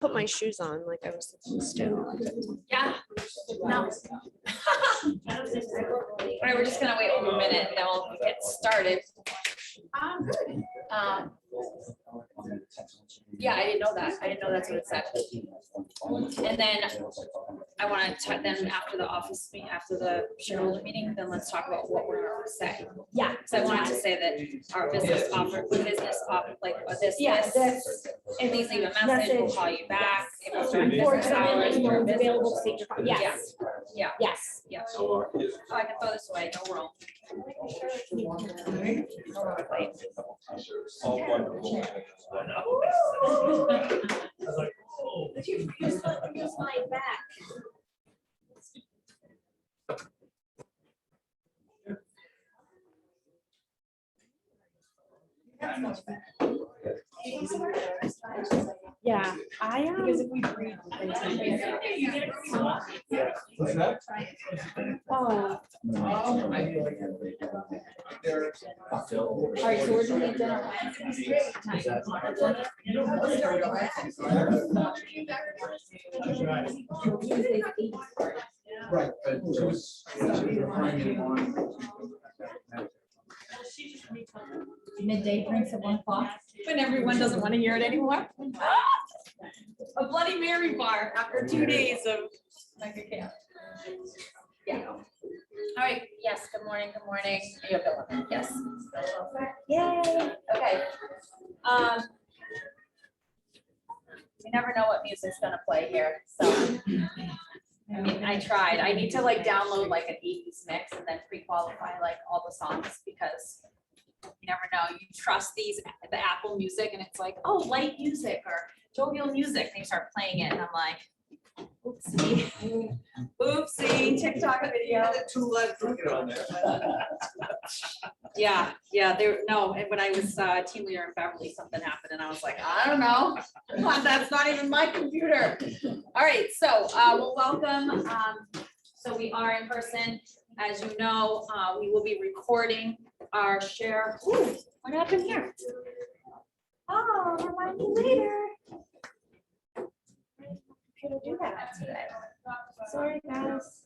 put my shoes on like I was supposed to. Yeah. No. All right, we're just gonna wait 1 minute and then we'll get started. Yeah, I didn't know that. I didn't know that's what it said. And then I want to then after the office meeting, after the shareholder meeting, then let's talk about what we're going to say. Yeah. So I wanted to say that our business offer, like this, Yeah, this, and please leave a message. We'll call you back. If it's during business hours, no during one's business. available to take your call. Yes. Yeah. Yes. Yeah. Oh, I can throw this away. No room. But you use my back. Yeah, because if we breathe. What's that? Oh. All right, so we're doing dinner. Right, but just. Midday drinks at 1 o'clock. When everyone doesn't want to hear it anymore. A Bloody Mary bar after 2 days of like a camp. Yeah. All right. Yes. Good morning. Good morning. You have Bill. Yes. Yay. Okay. You never know what music's gonna play here, so. I mean, I tried. I need to like download like an 80s mix and then pre-qualify like all the songs because you never know. You trust the Apple Music and it's like, oh, light music or jovial music. And you start playing it and I'm like, oopsie, oopsie, TikTok video. Too light cricket on there. Yeah, no, and when I was team leader in Beverly, something happened and I was like, I don't know, that's not even my computer. All right, so we'll welcome, so we are in person, as you know, we will be recording our share. Ooh, what happened here? Oh, remind me later. Gonna do that today. Sorry, guys.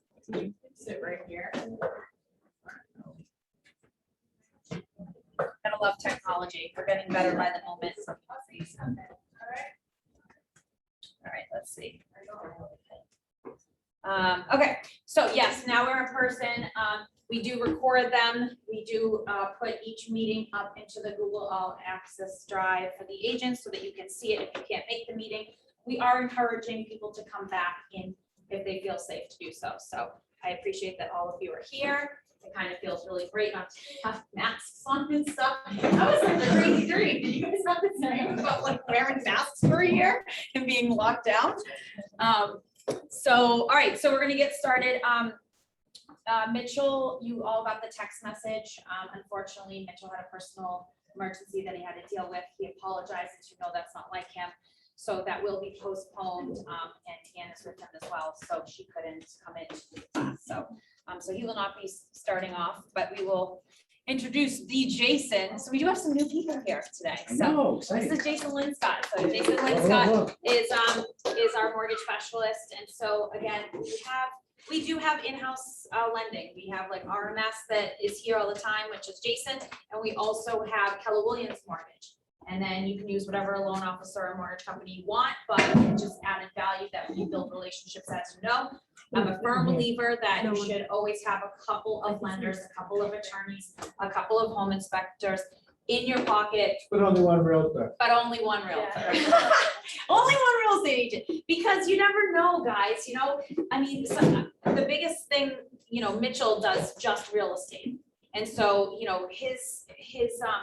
Sit right here. Gotta love technology. We're getting better by the moment. All right, let's see. Okay, so yes, now we're in person. We do record them. We do put each meeting up into the Google All Access Drive for the agents so that you can see it if you can't make the meeting. We are encouraging people to come back in if they feel safe to do so. So I appreciate that all of you are here. It kind of feels really great not to have masks on and stuff. That was like a crazy dream. Did you guys have this dream about like wearing masks for a year and being locked down? All right, so we're gonna get started. Mitchell, you all got the text message. Unfortunately, Mitchell had a personal emergency that he had to deal with. He apologized, as you know, that's not like him. So that will be postponed, and Anna's with him as well, so she couldn't come into class. So he will not be starting off, but we will introduce the Jason. So we do have some new people here today. So this is Jason Linscott. So Jason Linscott is our mortgage specialist, and so again, we do have in-house lending. We have like RMS that is here all the time, which is Jason, and we also have Keller Williams Mortgage. And then you can use whatever loan officer or mortgage company you want, but it's just added value that we build relationships, as you know. I'm a firm believer that you should always have a couple of lenders, a couple of attorneys, a couple of home inspectors in your pocket. But only one realtor. But only one realtor. Only one real estate agent, because you never know, guys, you know, I mean, the biggest thing, you know, Mitchell does just real estate. And so, you know, his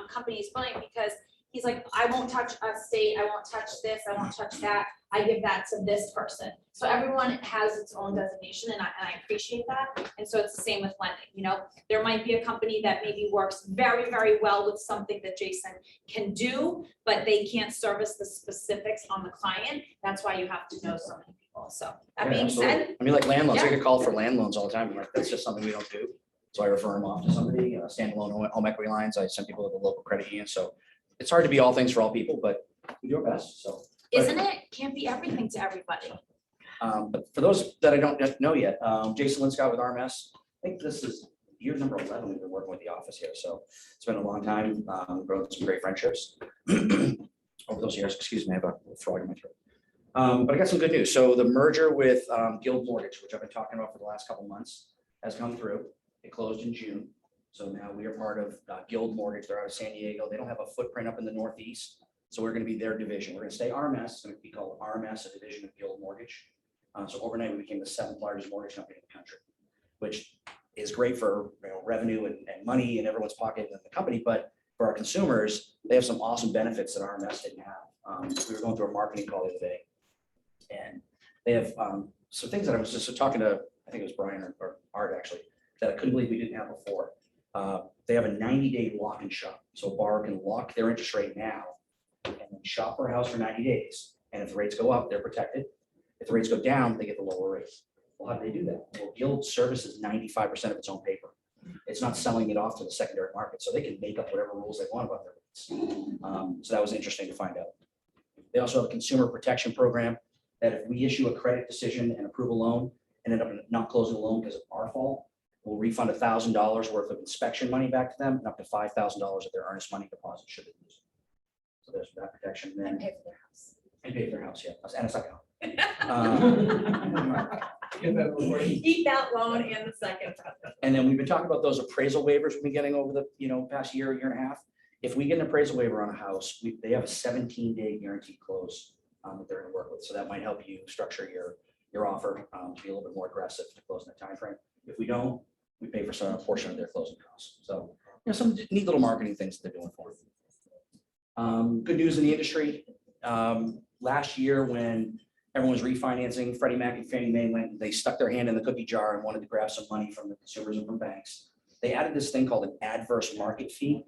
company is brilliant because he's like, I won't touch a state, I won't touch this, I won't touch that. I give that to this person. So everyone has its own designation, and I appreciate that. And so it's the same with lending. You know, there might be a company that maybe works very, very well with something that Jason can do, but they can't service the specifics on the client. That's why you have to know so many people. So that being said, I mean, like land loans, I Yeah. get called for land loans all the time. I'm like, that's just something we don't do. So I refer them off to somebody, standalone home equity lines. I send people to the local credit union. So it's hard to be all things for all people, but we do our best. So Isn't it? Can't be everything to everybody. But for those that I don't yet know yet, Jason Linscott with RMS, I think this is year number 11 we've been working with the office here. So it's been a long time, grown some great friendships over those years. Excuse me, I have a frog in my throat. But I got some good news. So the merger with Guild Mortgage, which I've been talking about for the last couple of months, has come through. It closed in June. So now we are part of Guild Mortgage. They're out of San Diego. They don't have a footprint up in the Northeast. So we're going to be their division. We're going to stay RMS. It's going to be called RMS, a division of Guild Mortgage. So overnight, we became the 7th largest mortgage company in the country, which is great for revenue and money in everyone's pocket in the company. But for our consumers, they have some awesome benefits that RMS didn't have. We were going through a marketing call the other day, and they have some things that I was just talking to, I think it was Brian or Art actually, that I couldn't believe we didn't have before. They have a 90-day lock and shop. So a borrower can lock their interest rate now and then shop for a house for 90 days. And if the rates go up, they're protected. If the rates go down, they get the lower rate. Well, how do they do that? Well, Guild services 95% of its own paper. It's not selling it off to the secondary market, so they can make up whatever rules they want about their rates. So that was interesting to find out. They also have a consumer protection program that if we issue a credit decision and approve a loan and end up not closing the loan because of our fault, we'll refund $1,000 worth of inspection money back to them and up to $5,000 of their earnest money deposit should they lose it. So there's that protection. Then And pay for their house. and pay for their house, yeah, and a second home. Get that before you- Eat that loan and the second. And then we've been talking about those appraisal waivers we've been getting over the past year and a half. If we get an appraisal waiver on a house, they have a 17-day guaranteed close that they're going to work with. So that might help you structure your offer to be a little bit more aggressive to close in that time frame. If we don't, we pay for some portion of their closing costs. So some neat little marketing things that they're doing for them. Good news in the industry. Last year when everyone was refinancing, Freddie Mac and Fannie Mae they stuck their hand in the cookie jar and wanted to grab some money from the consumers and from banks. They added this thing called an adverse market fee.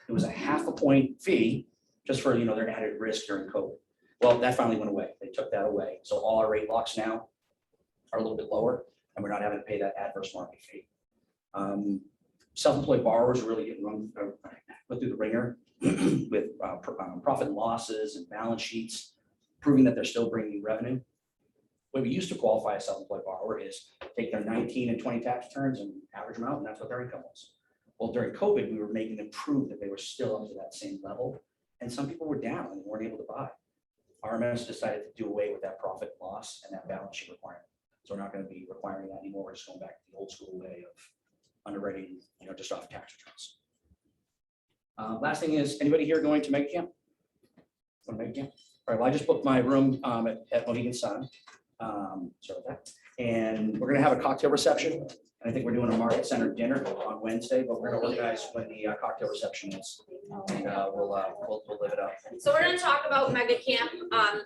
It was a 0.5 point fee just for their added risk during COVID. Well, that finally went away. They took that away. So all our rate locks now are a little bit lower, and we're not having to pay that adverse market fee. Self-employed borrowers are really getting put through the ringer with profit and losses and balance sheets, proving that they're still bringing revenue. What we used to qualify a self-employed borrower is take their 19 and 20 tax returns and average them out, and that's what their income was. Well, during COVID, we were making them prove that they were still up to that same level, and some people were down and weren't able to buy. RMS decided to do away with that profit and loss and that balance sheet requirement. So we're not going to be requiring that anymore. We're just going back to the old school way of underwriting, just off tax returns. Last thing is, anybody here going to Mega Camp? Want to Mega Camp? All right, well, I just booked my room at Mohegan Sun. Sorry about that. And we're going to have a cocktail reception. And I think we're doing a market center dinner on Wednesday, but we're going to organize when the cocktail reception is. And we'll live it up. So we're gonna talk about Mega Camp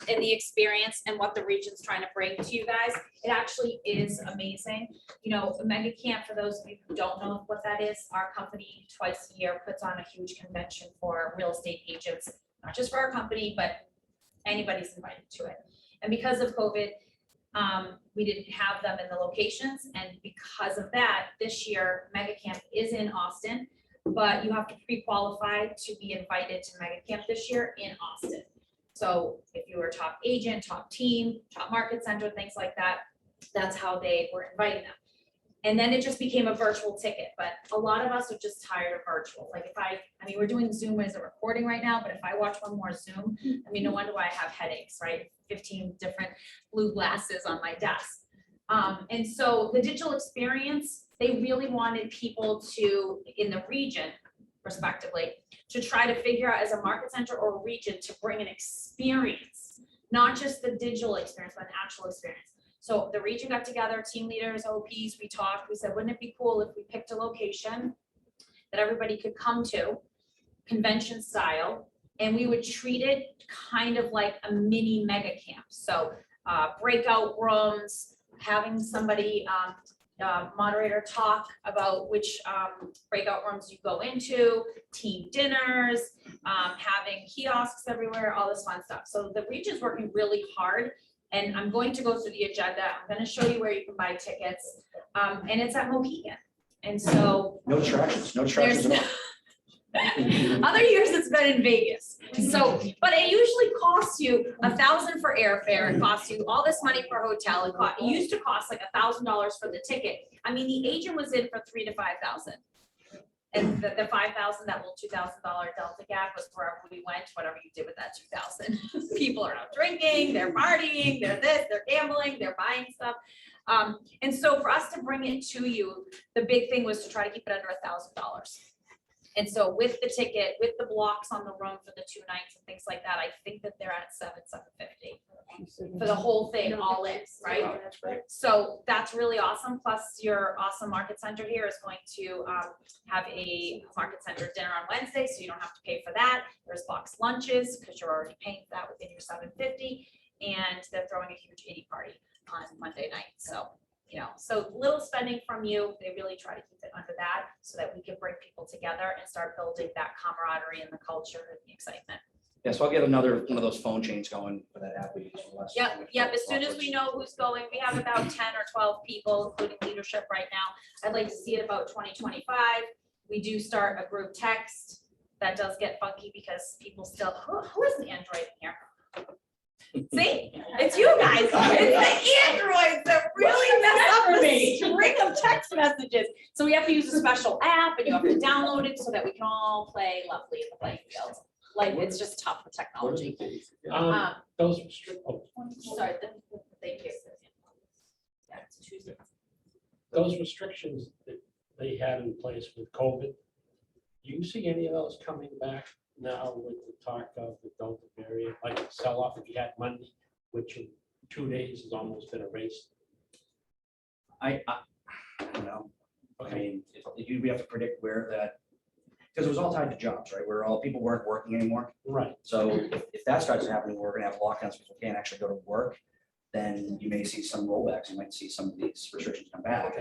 and the experience and what the region's trying to bring to you guys. It actually is amazing. Mega Camp, for those of you who don't know what that is, our company twice a year puts on a huge convention for real estate agents, not just for our company, but anybody's invited to it. And because of COVID, we didn't have them in the locations. And because of that, this year, Mega Camp is in Austin, but you have to pre-qualify to be invited to Mega Camp this year in Austin. So if you were a top agent, top team, top market center, things like that, that's how they were inviting them. And then it just became a virtual ticket, but a lot of us are just tired of virtual. Like we're doing Zoom as a recording right now, but if I watch one more Zoom, no wonder why I have headaches, right? 15 different blue glasses on my desk. And so the digital experience, they really wanted people to, in the region, respectively, to try to figure out as a market center or a region to bring an experience, not just the digital experience, but an actual experience. So the region got together, team leaders, OPs, we talked, we said, wouldn't it be cool if we picked a location that everybody could come to, convention style, and we would treat it kind of like a mini Mega Camp. So breakout rooms, having somebody, moderator talk about which breakout rooms you go into, team dinners, having kiosks everywhere, all this fun stuff. So the region's working really hard, and I'm going to go through the agenda. I'm going to show you where you can buy tickets, and it's at Mohegan. And so No distractions at all. other years it's been in Vegas. So, but it usually costs you $1,000 for airfare, it costs you all this money for a hotel, it used to cost like $1,000 for the ticket. I mean, the agent was in for $3,000 to $5,000. And the $5,000, that little $2,000 Delta gap was wherever we went, whatever you did with that 2,000. People are out drinking, they're partying, they're this, they're gambling, they're buying stuff. And so for us to bring it to you, the big thing was to try to keep it under $1,000. And so with the ticket, with the blocks on the room for the 2 nights and things like that, I think that they're at $750 for the whole thing, all in, right? Wow, that's great. So that's really awesome. Plus your awesome market center here is going to have a market center dinner on Wednesday, so you don't have to pay for that. There's boxed lunches because you're already paying for that within your $750, and they're throwing a huge 80 party on Monday night. So, you know, so little spending from you. They really try to keep it under that so that we can bring people together and start building that camaraderie and the culture and the excitement. Yeah, so I'll get another one of those phone chains going for that app we use for less. Yep. As soon as we know who's going, we have about 10 or 12 people, including leadership right now. I'd like to see it about 2025. We do start a group text. That does get funky because people still, who is the Android in here? See, it's you guys. It's the Androids that really mess up the string of text messages. So we have to use a special app and you have to download it so that we can all play lovely in the playing field. Like, it's just tough with technology. Those restrict, oh, Sorry, thank you. Yeah, it's Tuesday. those restrictions that they had in place with COVID, do you see any of those coming back now with the talk of the Delta variant, like sell-off that you had Monday, which in 2 days has almost been erased? I don't know. I mean, we have to predict where that, because it was all tied to jobs, right? Where all people weren't working anymore. Right. So if that starts happening, we're gonna have lockdowns, people can't actually go to work, then you may see some rollbacks, you might see some of these restrictions come back.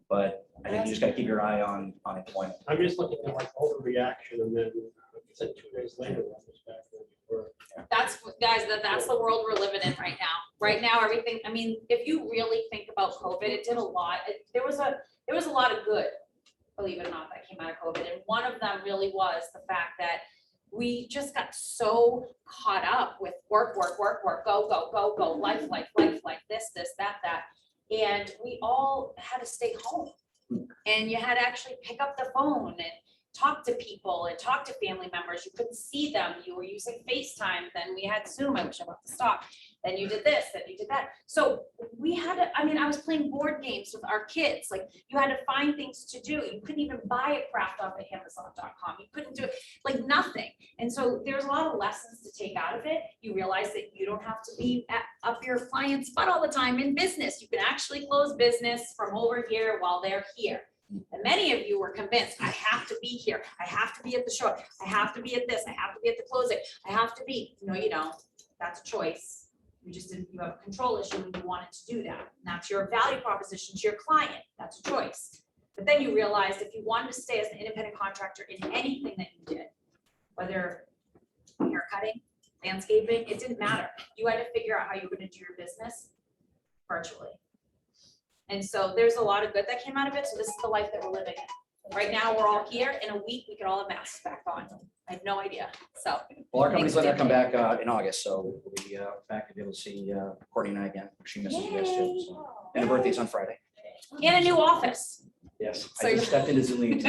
But I think you just gotta keep your eye on employment. I'm just looking at like overreaction and then, like I said, 2 days later, that was back where we were. That's, guys, that's the world we're living in right now. Right now, everything, I mean, if you really think about COVID, it did a lot. There was a lot of good, believe it or not, that came out of COVID. And one of them really was the fact that we just got so caught up with work, go, life, this, that. And we all had to stay home. And you had to actually pick up the phone and talk to people and talk to family members. You couldn't see them. You were using FaceTime. Then we had Zoom. I wish I left to stop. Then you did this, then you did that. So we had to, I mean, I was playing board games with our kids. Like, you had to find things to do. You couldn't even buy a craft off of Amazon.com. You couldn't do it, like nothing. And so there's a lot of lessons to take out of it. You realize that you don't have to be up your client's butt all the time in business. You can actually close business from over here while they're here. And many of you were convinced, I have to be here. I have to be at the show. I have to be at this. I have to be at the closing. I have to be. No, you don't. That's a choice. You just didn't, you have a control issue and you wanted to do that. And that's your value proposition to your client. That's a choice. But then you realized if you wanted to stay as an independent contractor in anything that you did, whether haircutting, landscaping, it didn't matter. You had to figure out how you were going to do your business virtually. And so there's a lot of good that came out of it. So this is the life that we're living in. Right now, we're all here. In a week, we could all have masks back on. I have no idea. So. Well, our company's letting that come back in August, so we'll be back to be able to see Courtney and I again. She misses you guys too. So. And her birthday's on Friday. In a new office. Yes, So I just stepped into Zoom.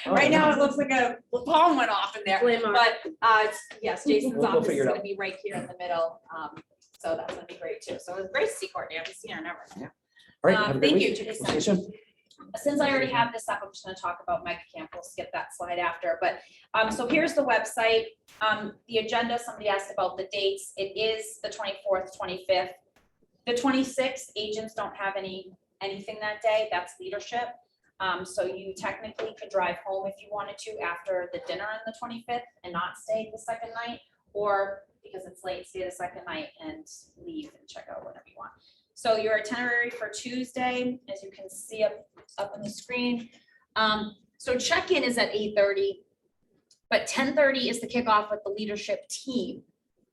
Right now, it looks like a bomb went off in there. Flame on. But yes, Jason's We'll office is figure it gonna out. be right here in the middle. So that's gonna be great too. So it's great to see Courtney. I haven't seen her in ever. Yeah. All right, have a great Thank you, week. Jason. We'll see you soon. Since I already have this up, I'm just gonna talk about Mega Camp. We'll skip that slide after, but so here's the website. The agenda, somebody asked about the dates. It is the 24th, 25th. The 26th, agents don't have anything that day. That's leadership. So you technically could drive home if you wanted to after the dinner on the 25th and not stay the second night, or because it's late, stay the second night and leave and check out whatever you want. So your itinerary for Tuesday, as you can see up on the screen. So check-in is at 8:30, but 10:30 is the kickoff with the leadership team,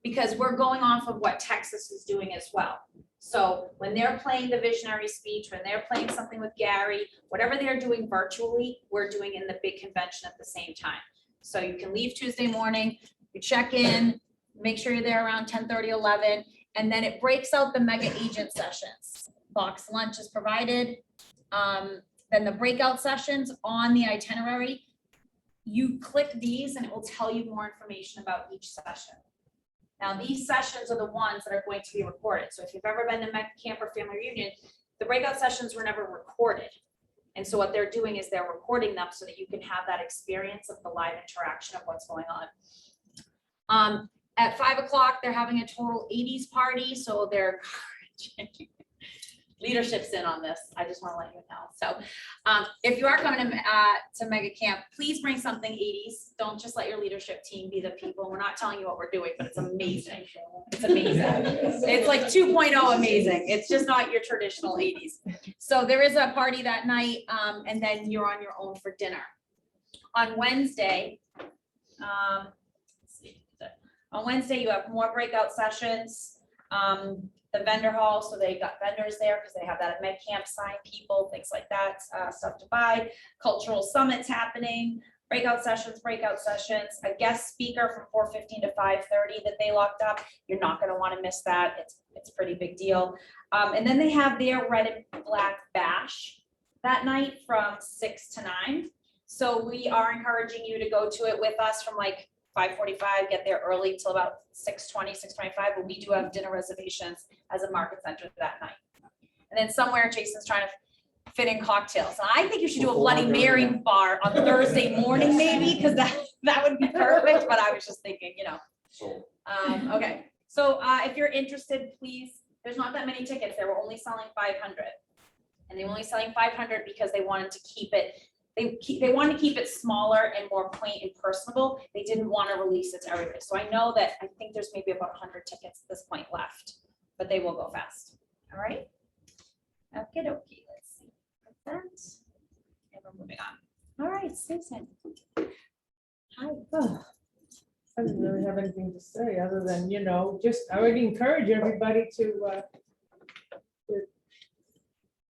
because we're going off of what Texas is doing as well. So when they're playing the visionary speech, when they're playing something with Gary, whatever they're doing virtually, we're doing in the big convention at the same time. So you can leave Tuesday morning, You check in, make sure you're there around 10:30, 11, and then it breaks out the mega agent sessions. Box lunch is provided. Then the breakout sessions on the itinerary, you click these and it will tell you more information about each session. Now, these sessions are the ones that are going to be recorded. So if you've ever been to Mega Camp or Family Reunion, the breakout sessions were never recorded. And so what they're doing is they're recording them so that you can have that experience of the live interaction of what's going on. At 5 o'clock, they're having a total 80s party. So they're leadership's in on this. I just want to let you know. So if you are coming to Mega Camp, please bring something 80s. Don't just let your leadership team be the people. We're not telling you what we're doing, but it's amazing. It's amazing. It's like 2.0 amazing. It's just not your traditional 80s. So there is a party that night, and then you're on your own for dinner. On Wednesday, let's see, on Wednesday, you have more breakout sessions. The vendor hall, so they got vendors there because they have that at Med Camp, sign people, things like that, stuff to buy. Cultural summits happening, breakout sessions, a guest speaker from 4:15 to 5:30 that they locked up. You're not going to want to miss that. It's a pretty big deal. And then they have their red and black bash that night from 6 to 9. So we are encouraging you to go to it with us from like 5:45, get there early till about 6:20, 6:25, but we do have dinner reservations as a market center that night. And then somewhere Jason's trying to fit in cocktails. And I think you should do a Bloody Mary bar on Thursday morning maybe, because that would be perfect, but I was just thinking, you know. Okay, so if you're interested, please, there's not that many tickets. They were only selling 500. And they were only selling 500 because they wanted to keep it they wanted to keep it smaller and more quaint and personable. They didn't want to release it to everybody. So I know that I think there's maybe about 100 tickets at this point left, but they will go fast. All right. Okay, let's see. Like that. And we're moving on. All right, Susan. Hi. I didn't really have anything to say other than, you know, just I would encourage everybody to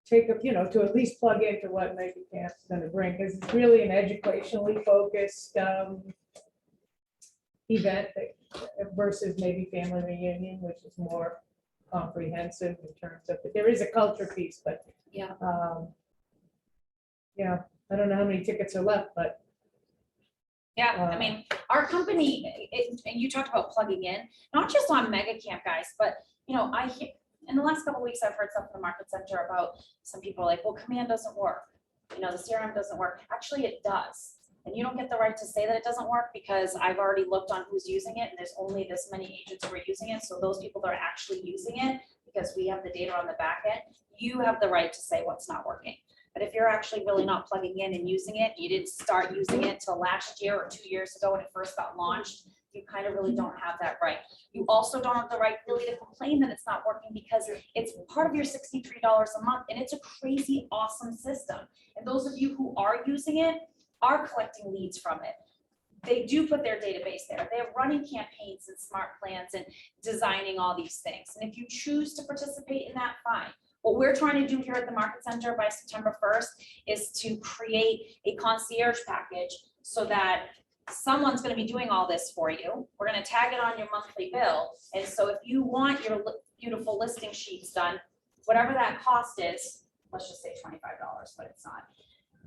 take up, you know, to at least plug into what Mega Camp's going to bring, because it's really an educationally focused event versus maybe Family Reunion, which is more comprehensive in terms of, there is a culture piece, but Yeah. Yeah, I don't know how many tickets are left, but Yeah, I mean, our company, and you talked about plugging in, not just on Mega Camp, guys, but, you know, in the last couple of weeks, I've heard stuff from the market center about some people like, well, command doesn't work. You know, the CRM doesn't work. Actually, it does. And you don't get the right to say that it doesn't work because I've already looked on who's using it and there's only this many agents who are using it. So those people that are actually using it, because we have the data on the back end, you have the right to say what's not working. But if you're actually really not plugging in and using it, you didn't start using it till last year or 2 years ago when it first got launched, you kind of really don't have that right. You also don't have the right really to complain that it's not working because it's part of your $63 a month and it's a crazy awesome system. And those of you who are using it are collecting leads from it. They do put their database there. They're running campaigns and smart plans and designing all these things. And if you choose to participate in that, fine. What we're trying to do here at the Market Center by September 1st is to create a concierge package so that someone's going to be doing all this for you. We're going to tag it on your monthly bill. And so if you want your beautiful listing sheets done, whatever that cost is, let's just say $25, but it's not.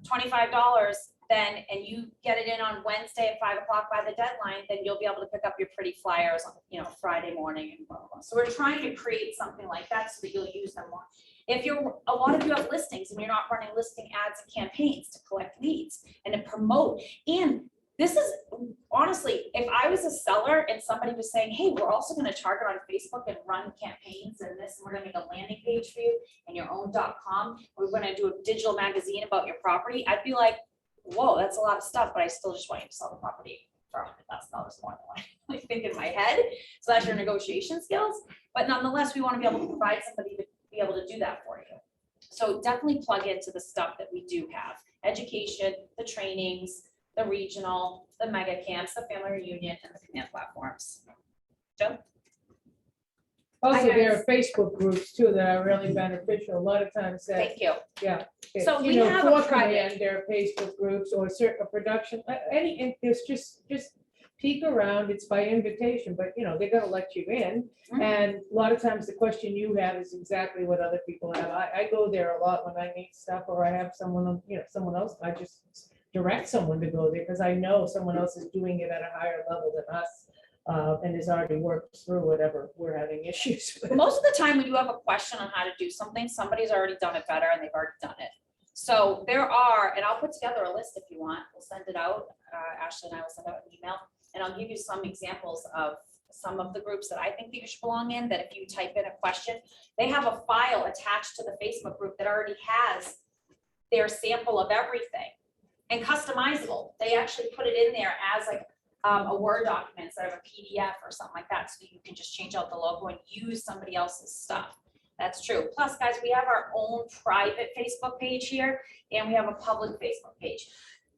$25 then, and you get it in on Wednesday at 5 o'clock by the deadline, then you'll be able to pick up your pretty flyers on, you know, Friday morning and blah, blah, blah. So we're trying to create something like that so that you'll use them more. If a lot of you have listings and you're not running listing ads and campaigns to collect leads and to promote, and this is honestly, if I was a seller and somebody was saying, hey, we're also going to target on Facebook and run campaigns and this, and we're going to make a landing page for you and your own .com, we're going to do a digital magazine about your property, I'd be like, whoa, that's a lot of stuff, but I still just want you to sell the property for $100,000 more than what I think in my head. So that's your negotiation skills. But nonetheless, we want to be able to provide somebody to be able to do that for you. So definitely plug into the stuff that we do have. Education, the trainings, the regional, the mega camps, the family reunion, and the command platforms. Joe? also Hi, there guys. are Facebook groups too that are really beneficial. A lot of times that, Thank you. yeah. So you we know, have a for private- command, there are Facebook groups or certain production, any, there's just peek around, it's by invitation, but you know, they're gonna let you in. Mhm. And a lot of times the question you have is exactly what other people have. I go there a lot when I need stuff, or I have someone, you know, someone else, I just direct someone to go there, because I know someone else is doing it at a higher level than us. And has already worked through whatever we're having issues with. Most of the time, when you have a question on how to do something, somebody's already done it better and they've already done it. So there are, and I'll put together a list if you want, we'll send it out. Ashley and I will send out an email, and I'll give you some examples of some of the groups that I think that you should belong in, that if you type in a question, they have a file attached to the Facebook group that already has their sample of everything and customizable. They actually put it in there as like a Word document instead of a PDF or something like that, so you can just change out the logo and use somebody else's stuff. That's true. Plus, guys, we have our own private Facebook page here, and we have a public Facebook page,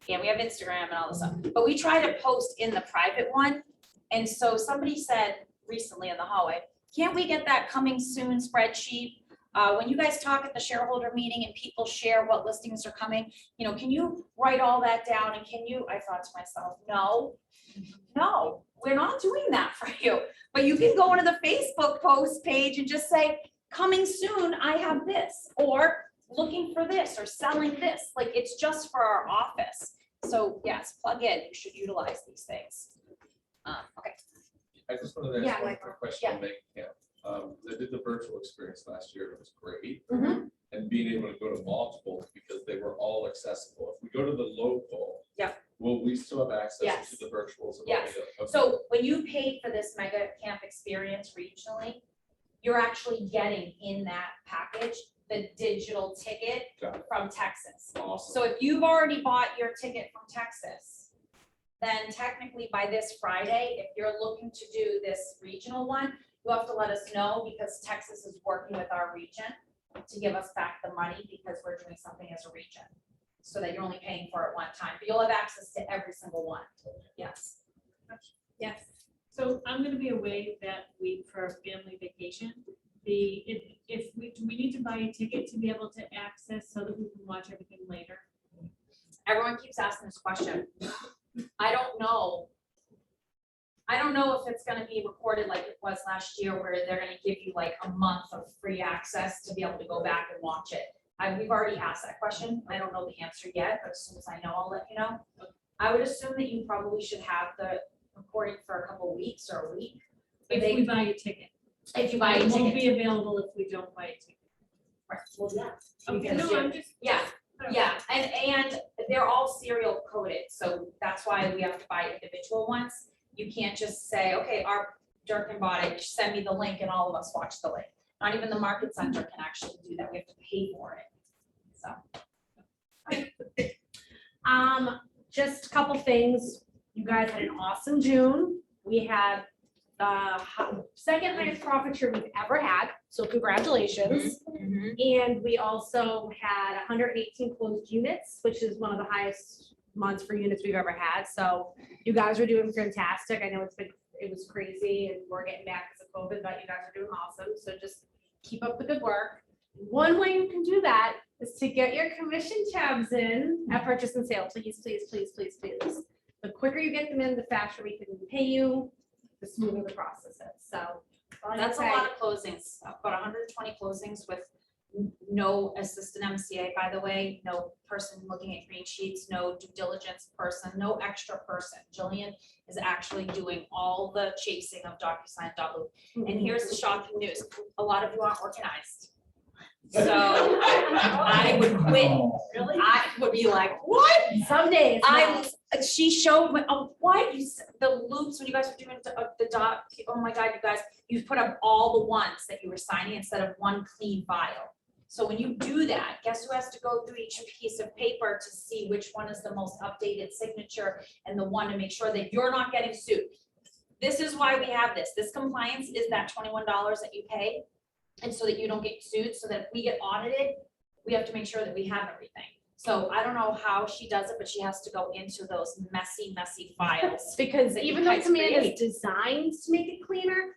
and we have Instagram and all this stuff. But we try to post in the private one. And so somebody said recently in the hallway, can't we get that coming soon spreadsheet? When you guys talk at the shareholder meeting and people share what listings are coming, you know, can you write all that down? And can you, I thought to myself, no, we're not doing that for you. But you can go into the Facebook post page and just say, coming soon, I have this, or looking for this, or selling this. Like, it's just for our office. So yes, plug in, you should utilize these things. Okay. I just wanted to Yeah, ask one Michael. quick question Yeah. on Make Camp. They did the virtual experience last year, it was great. Mhm. And being able to go to multiple because they were all accessible. If we go to the local. Yeah. Will we still have access Yes. to the virtuals? and Yes. all the- okay. So when you paid for this mega camp experience regionally, you're actually getting in that package the digital ticket Got it. from Texas. Awesome. So if you've already bought your ticket from Texas, then technically by this Friday, if you're looking to do this regional one, you have to let us know, because Texas is working with our region to give us back the money, because we're doing something as a region. So that you're only paying for it one time, but you'll have access to every single one. Yes. Yes, so I'm gonna be away that week for a family vacation. If we, do we need to buy a ticket to be able to access so that we can watch everything later? Everyone keeps asking this question. I don't know. I don't know if it's gonna be recorded like it was last year, where they're gonna give you like a month of free access to be able to go back and watch it. We've already asked that question. I don't know the answer yet, but as soon as I know, I'll let you know. I would assume that you probably should have the recording for a couple weeks or a week. If we buy a ticket. If you buy a It won't ticket. be available if we don't buy a ticket. Right, well, yeah. Okay, Because no, you- I'm just. Yeah, yeah, and they're all serial coded, so that's why we have to buy individual ones. You can't just say, okay, our Durkin bought it, send me the link and all of us watch the link. Not even the market center can actually do that, we have to pay for it, so. Just a couple things. You guys had an awesome June. We had the second highest profit share we've ever had, so congratulations. And we also had 118 closed units, which is one of the highest months for units we've ever had. So you guys are doing fantastic. I know it was crazy and we're getting back because of COVID, but you guys are doing awesome. So just keep up the good work. One way you can do that is to get your commission tabs in at purchase and sale. Please, please, please, please, please. The quicker you get them in, the faster we can pay you, the smoother the process is. So That's a lot of closings, about 120 closings with no assistant MCA, by the way, no person looking at green sheets, no due diligence person, no extra person. Jillian is actually doing all the chasing of DocuSign.loop. And here's the shocking news, a lot of you aren't organized. So I would quit. Really? I would be like, what? some days. She showed me, what you, the loops, when you guys were doing the dot, oh my God, you guys, you put up all the ones that you were signing instead of one clean file. So when you do that, guess who has to go through each piece of paper to see which one is the most updated signature and the one to make sure that you're not getting sued. This is why we have this. This compliance is that $21 that you pay. And so that you don't get sued, so that if we get audited, we have to make sure that we have everything. So I don't know how she does it, but she has to go into those messy, messy files. Because that you even though guys command create. is designed to make it cleaner,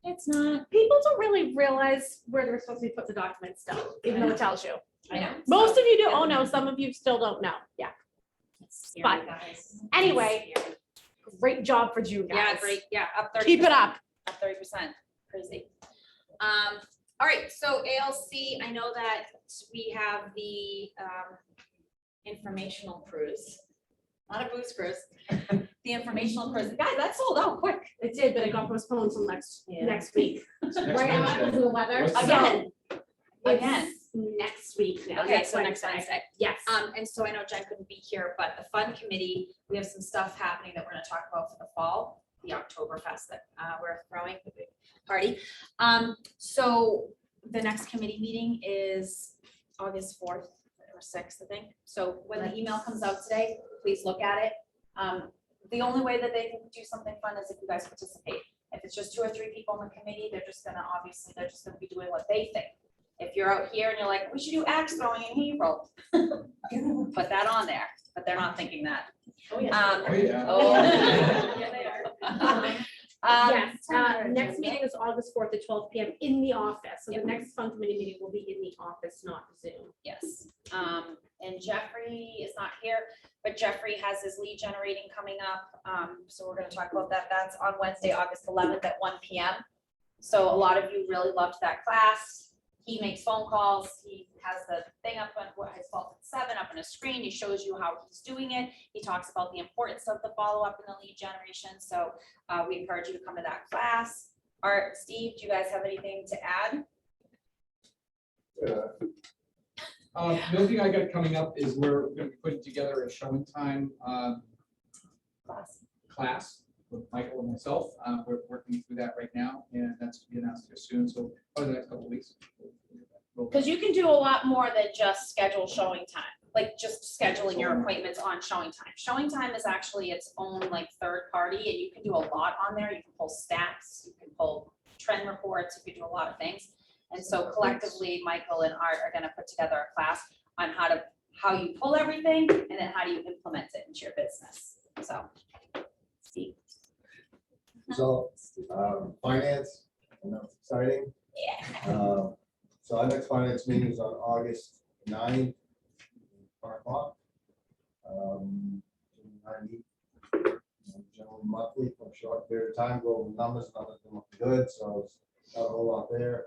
It's not. people don't really realize where they're supposed to be put the documents down, even though it tells you. I know. Most of you do. Oh no, some of you still don't know. Yeah. It's scary, but guys. It's anyway, scary. Great job for June, guys. Yeah, great, yeah, up 30%. Keep it up. Up 30%, crazy. All right, so ALC, I know that we have the informational cruise, not a booze cruise. The informational cruise, guys, that sold out quick. It did, but it got postponed till next week. Right after Wednesday. the weather. What's the- Again. So, Again. it's next week now. Okay, so next Wednesday. Yes. And so I know Jen couldn't be here, but the fund committee, we have some stuff happening that we're gonna talk about for the fall, the Oktoberfest that we're throwing, the big party. So the next committee meeting is August 4th or 6th, I think. So when the email comes out today, please look at it. The only way that they can do something fun is if you guys participate. If it's just 2 or 3 people in the committee, they're just gonna be doing what they think. If you're out here and you're like, we should do axe throwing and hero, put that on there, but they're not thinking that. Oh, yes. Oh, yeah. Oh. Yeah, they Um, Yes, next meeting is August 4th at 12 PM in the office. So the next fund committee meeting will be in the office, not Zoom. Yes, and Jeffrey is not here, but Jeffrey has his lead generating coming up. So we're gonna talk about that. That's on Wednesday, August 11th at 1 PM. So a lot of you really loved that class. He makes phone calls. He has the thing up on what his fault at 7 up on a screen. He shows you how he's doing it. He talks about the importance of the follow-up and the lead generation. So we encourage you to come to that class. Art, Steve, do you guys have anything to add? The only thing I got coming up is we're gonna be putting together a showing time class with Michael and myself. We're working through that right now, and that's to be announced here soon, so probably the next couple of weeks. Because you can do a lot more than just schedule showing time, like just scheduling your appointments on showing time. Showing time is actually its own like third party, and you can do a lot on there. You can pull stats, you can pull trend reports, you can do a lot of things. And so collectively, Michael and Art are gonna put together a class on how you pull everything, and then how do you implement it into your business. So, Steve. So, finance, I know it's exciting. Yeah. So our next finance meeting is on August 9th, 5 o'clock. Generally monthly for a short period of time, go over numbers, numbers look good, so it's not a whole lot there.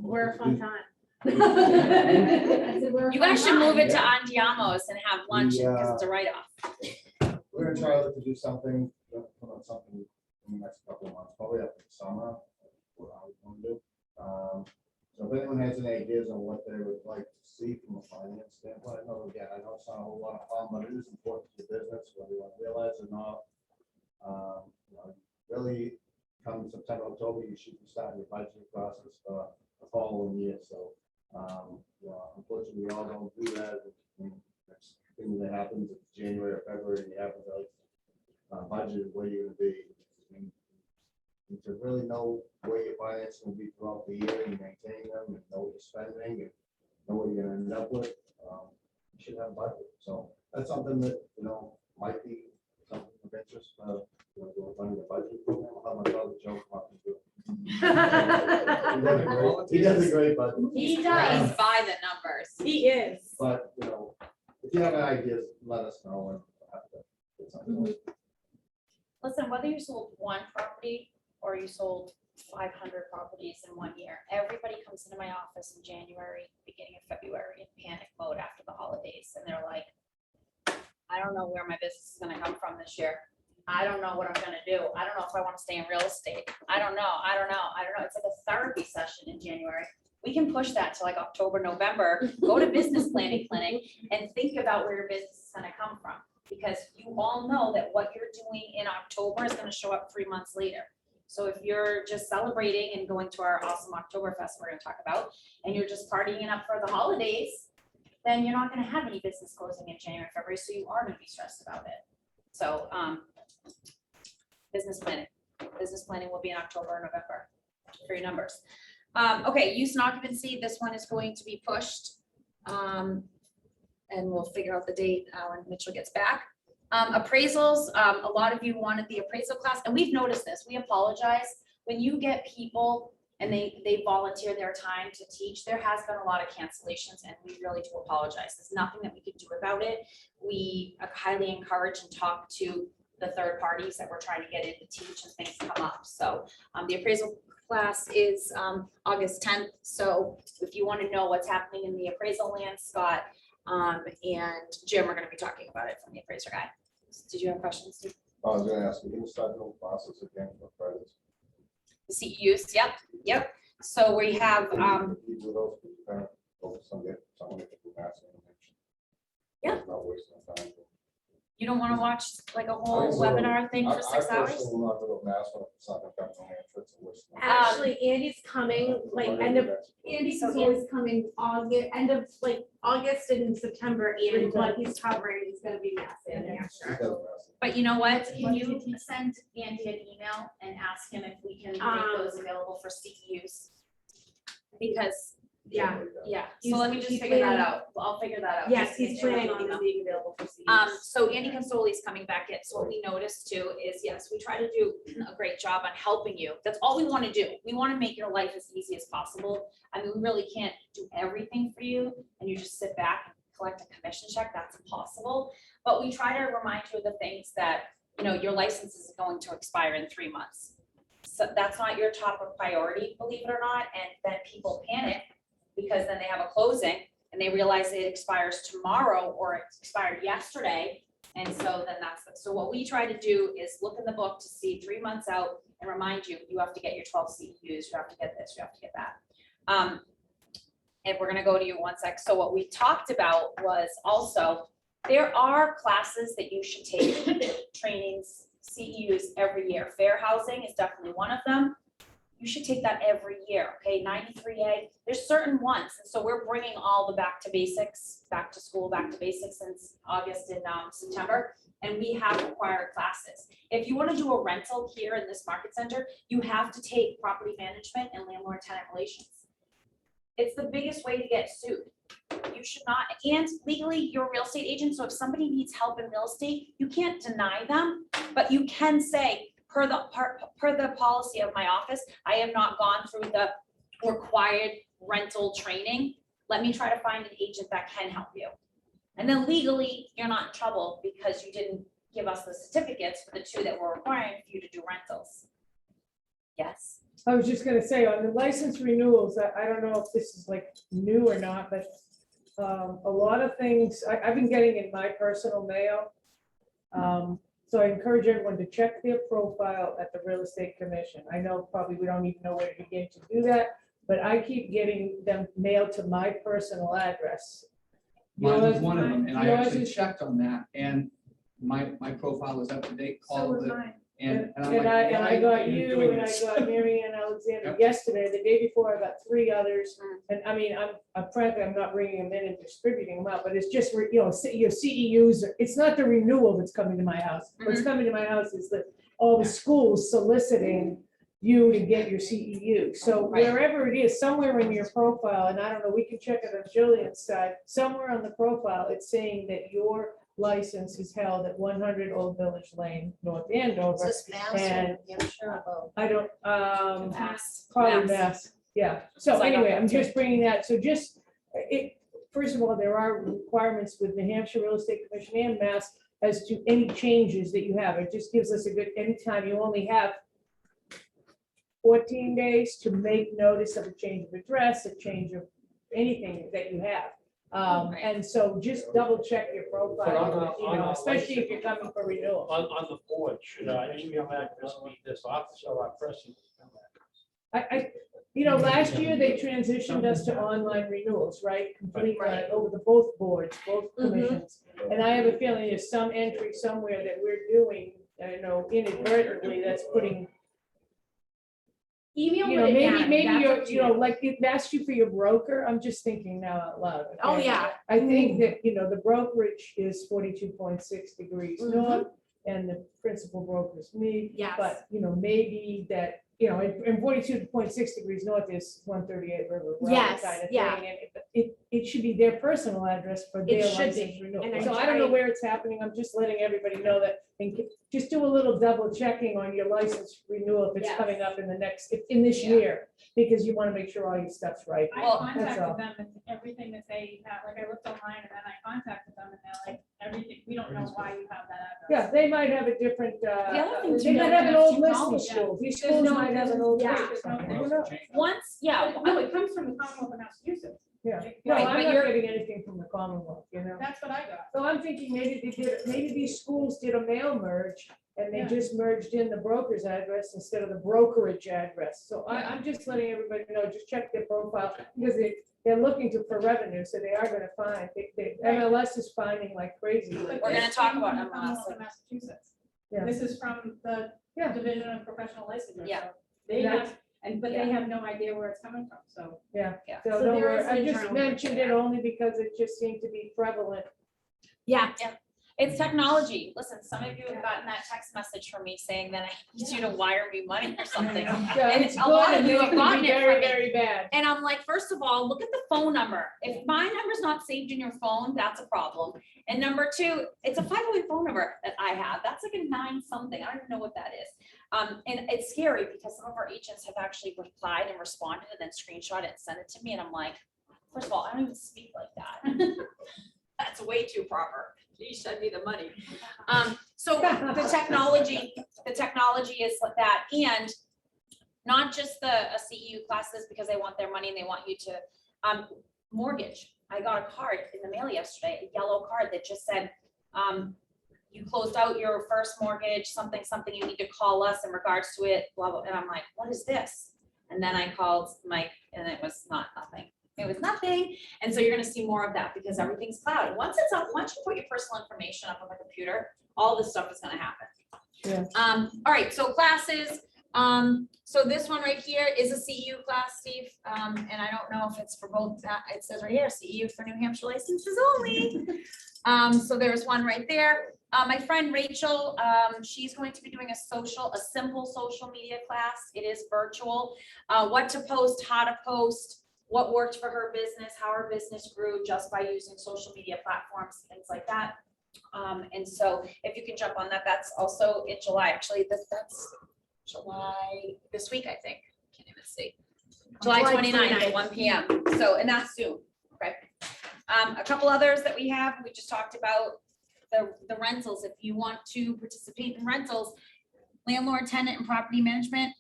We're a fun time. You guys should move it to Andiamo's and have lunch because it's a write-off. We're gonna try to do something, put on something in the next couple of months, probably after the summer, what I was gonna do. So if anyone has any ideas on what they would like to see from a finance standpoint, I know it's not a whole lot of fun, but it is important to the business, whether you want to realize it or not. Really, come September, October, you should be starting your budgeting process for the following year, so. Unfortunately, we all don't do that. Next thing that happens in January or February, you have a budget where you're gonna be. And to really know where your finance will be throughout the year and maintain them and know what you're spending and know what you're gonna end up with, you should have a budget. So that's something that, might be something of interest, doing funding the budget program. I'll have my brother Joe come up and do it. He does a great budget. He He's does. by the numbers. He is. But, if you have any ideas, let us know and we'll have to get something. Listen, whether you sold one property or you sold 500 properties in 1 year, everybody comes into my office in January, beginning of February in panic mode after the holidays. And they're like, I don't know where my business is gonna come from this year. I don't know what I'm gonna do. I don't know if I want to stay in real estate. I don't know. It's like a therapy session in January. We can push that to like October, November, go to business planning clinic and think about where your business is gonna come from. Because you all know that what you're doing in October is gonna show up 3 months later. So if you're just celebrating and going to our awesome Oktoberfest we're gonna talk about, and you're just partying up for the holidays, then you're not gonna have any business closing in January, February, so you are gonna be stressed about it. So, business planning will be in October or November for your numbers. Okay, use and occupancy, this one is going to be pushed. And we'll figure out the date when Mitchell gets back. Appraisals, a lot of you wanted the appraisal class, and we've noticed this, we apologize. When you get people and they volunteer their time to teach, there has been a lot of cancellations, and we really do apologize. There's nothing that we could do about it. We highly encourage and talk to the third parties that we're trying to get in to teach and things come up. So the appraisal class is August 10th. So if you want to know what's happening in the appraisal land, Scott and Jim are going to be talking about it from the appraiser guy. Did you have questions, Steve? I was gonna ask, you can start the process again for credits. The CEUs, yep. So we have, Yeah. Not wasting time. you don't want to watch like a whole I will. webinar thing for I 6 hours? personally will not go to mass when it's not gonna come from me, it's a waste of time. Actually, Andy's coming, like, end of, Andy's always coming August, end of, like, August and September, and what he's covering is gonna be massive, It yeah. does mass. But you know what? Can you send Andy an email and ask him if we can make those available for CEUs? Because, Yeah. so let me just He's figure that planning- out. I'll figure that out. Yes, Just make he's sure we planning get on an email. them being available for CEUs. So Andy Consoli's coming back in. So what we noticed too is, yes, we try to do a great job on helping you. That's all we want to do. We want to make your life as easy as possible. I mean, we really can't do everything for you and you just sit back and collect a commission check. That's impossible. But we try to remind you of the things that, you know, your license is going to expire in 3 months. So that's not your top of priority, believe it or not. And then people panic because then they have a closing and they realize it expires tomorrow or it expired yesterday. And so then so what we try to do is look in the book to see 3 months out and remind you, you have to get your 12 CEUs, you have to get this, you have to get that. And we're gonna go to you one sec. So what we talked about was also, there are classes that you should take, trainings, CEUs every year. Fair housing is definitely one of them. You should take that every year, okay? 93A, there's certain ones. And so we're bringing all the back to basics, back to school, back to basics since August and September. And we have required classes. If you want to do a rental here in this market center, you have to take property management and landlord tenant relations. It's the biggest way to get sued. You should not, and legally, you're a real estate agent. So if somebody needs help in real estate, you can't deny them, but you can say, per the policy of my office, I have not gone through the required rental training. Let me try to find an agent that can help you. And then legally, you're not in trouble because you didn't give us the certificates for the 2 that were requiring for you to do rentals. Yes. I was just gonna say, on the license renewals, I don't know if this is like new or not, but a lot of things, I've been getting in my personal mail. So I encourage everyone to check their profile at the Real Estate Commission. I know probably we don't even know where to begin to do that, but I keep getting them mailed to my personal address. Mine was Yours- one of them, and I yours actually is- checked on that, and my profile was up to date, called it, and I'm And like, I why got are you, doing and I this? got Mary Ann Alexander Yep. yesterday. The day before, I got 3 others. And I mean, I'm frankly, I'm not bringing them in and distributing them out, but it's just, you know, your CEUs, it's not the renewal that's coming to my house. What's coming to my house is that all the schools soliciting you to get your CEU. So Right. wherever it is, somewhere in your profile, and I don't know, we can check it on Jillian's side, somewhere on the profile, it's saying that your license is held at 100 Old Village Lane, North Andover. And I don't, probably Mass, yeah. So So I got anyway, that I'm too. just bringing that, so just, first of all, there are requirements with New Hampshire Real Estate Commission and Mass as to any changes that you have. It just gives us a good, anytime you only have 14 days to make notice of a change of address, a change of anything that you have. And so just double check your profile, you know, especially if you're coming for renewal. On the board, should our email address be this office or our person? You know, last year they transitioned us to online renewals, right? Complete, over the both boards, both commissions. And I have a feeling there's some entry somewhere that we're doing, you know, inadvertently, that's putting, Email you know, it, yeah, maybe that's you're, up to you know, like it asked you for your broker. I'm just thinking now out loud. Oh, okay? yeah. I think that, you know, the brokerage is 42.6 degrees Mhm. north and the principal broker is me. Yes. But, you know, maybe that, you know, and 42.6 degrees north is 138 River Road Yes, kind of yeah. thing. And it should be their personal address for their should license be, renewal. and I So I don't know tried- where it's happening. I'm just letting everybody know that, and just do a little double checking on your license renewal if it's Yes. coming up in the next, in this Yeah. year, because you want to make sure all your stuff's right. I Well, that's all. contacted them and everything that they have, like I looked online and then I contacted them and they're like, everything, we don't know why you have that address. Yeah, they might have a different, other thing they too, might though, have an there's old list, these technology. schools. These There's schools no- might have an old yeah, list. or there's no- something. I don't know. Once, yeah, No, it comes from the Commonwealth of Massachusetts. Yeah, no, Right, I'm but not you're- getting anything from the Commonwealth, you know? That's what I got. So I'm thinking maybe these schools did a mail merge and they Yeah. just merged in the broker's address instead of the brokerage address. So I'm just letting everybody know, just check their profile, because they're looking for revenue, so they are gonna find, MLS is finding like crazy. But We're gonna this talk came about from the MLS. Commonwealth of Massachusetts. Yeah. This is from the Yeah. Division of Professional Licensure. Yeah. so They That's- have, but they have no idea where it's coming from, so. Yeah, Yeah. so So don't there worry, is I just internal mentioned it only because it just seemed to be prevalent. Yeah, it's technology. Listen, some of you have gotten that text message from me saying that I need you to wire me money or something. Yeah, And it's a lot good, of and you then have it can gotten be it very, from me. very bad. And I'm like, first of all, look at the phone number. If my number's not saved in your phone, that's a problem. And number two, it's a 508 phone number that I have. That's like a 9 something. I don't even know what that is. And it's scary because some of our agents have actually replied and responded and then screenshot it and sent it to me. And I'm like, first of all, I don't even speak like that. That's way too proper. Please send me the money. So the technology is like that. And not just the CEU classes because they want their money and they want you to mortgage. I got a card in the mail yesterday, a yellow card that just said, you closed out your first mortgage, something, you need to call us in regards to it, blah, blah. And I'm like, what is this? And then I called Mike and it was nothing. It was nothing. And so you're gonna see more of that because everything's cloud. And once it's up, once you put your personal information up on the computer, all this stuff is gonna happen. Yeah. All right, so classes. So this one right here is a CEU class, Steve. And I don't know if it's for both, it says right here, CEU for New Hampshire licenses only. So there's one right there. My friend Rachel, she's going to be doing a simple social media class. It is virtual. What to post, how to post, what worked for her business, how her business grew just by using social media platforms, things like that. And so if you can jump on that, that's also in July. Actually, that's July this week, I think. Can't even see. July 29th at 1 p.m. So, and that's soon. Okay. A couple others that we have, we just talked about the rentals. If you want to participate in rentals, landlord, tenant, and property management,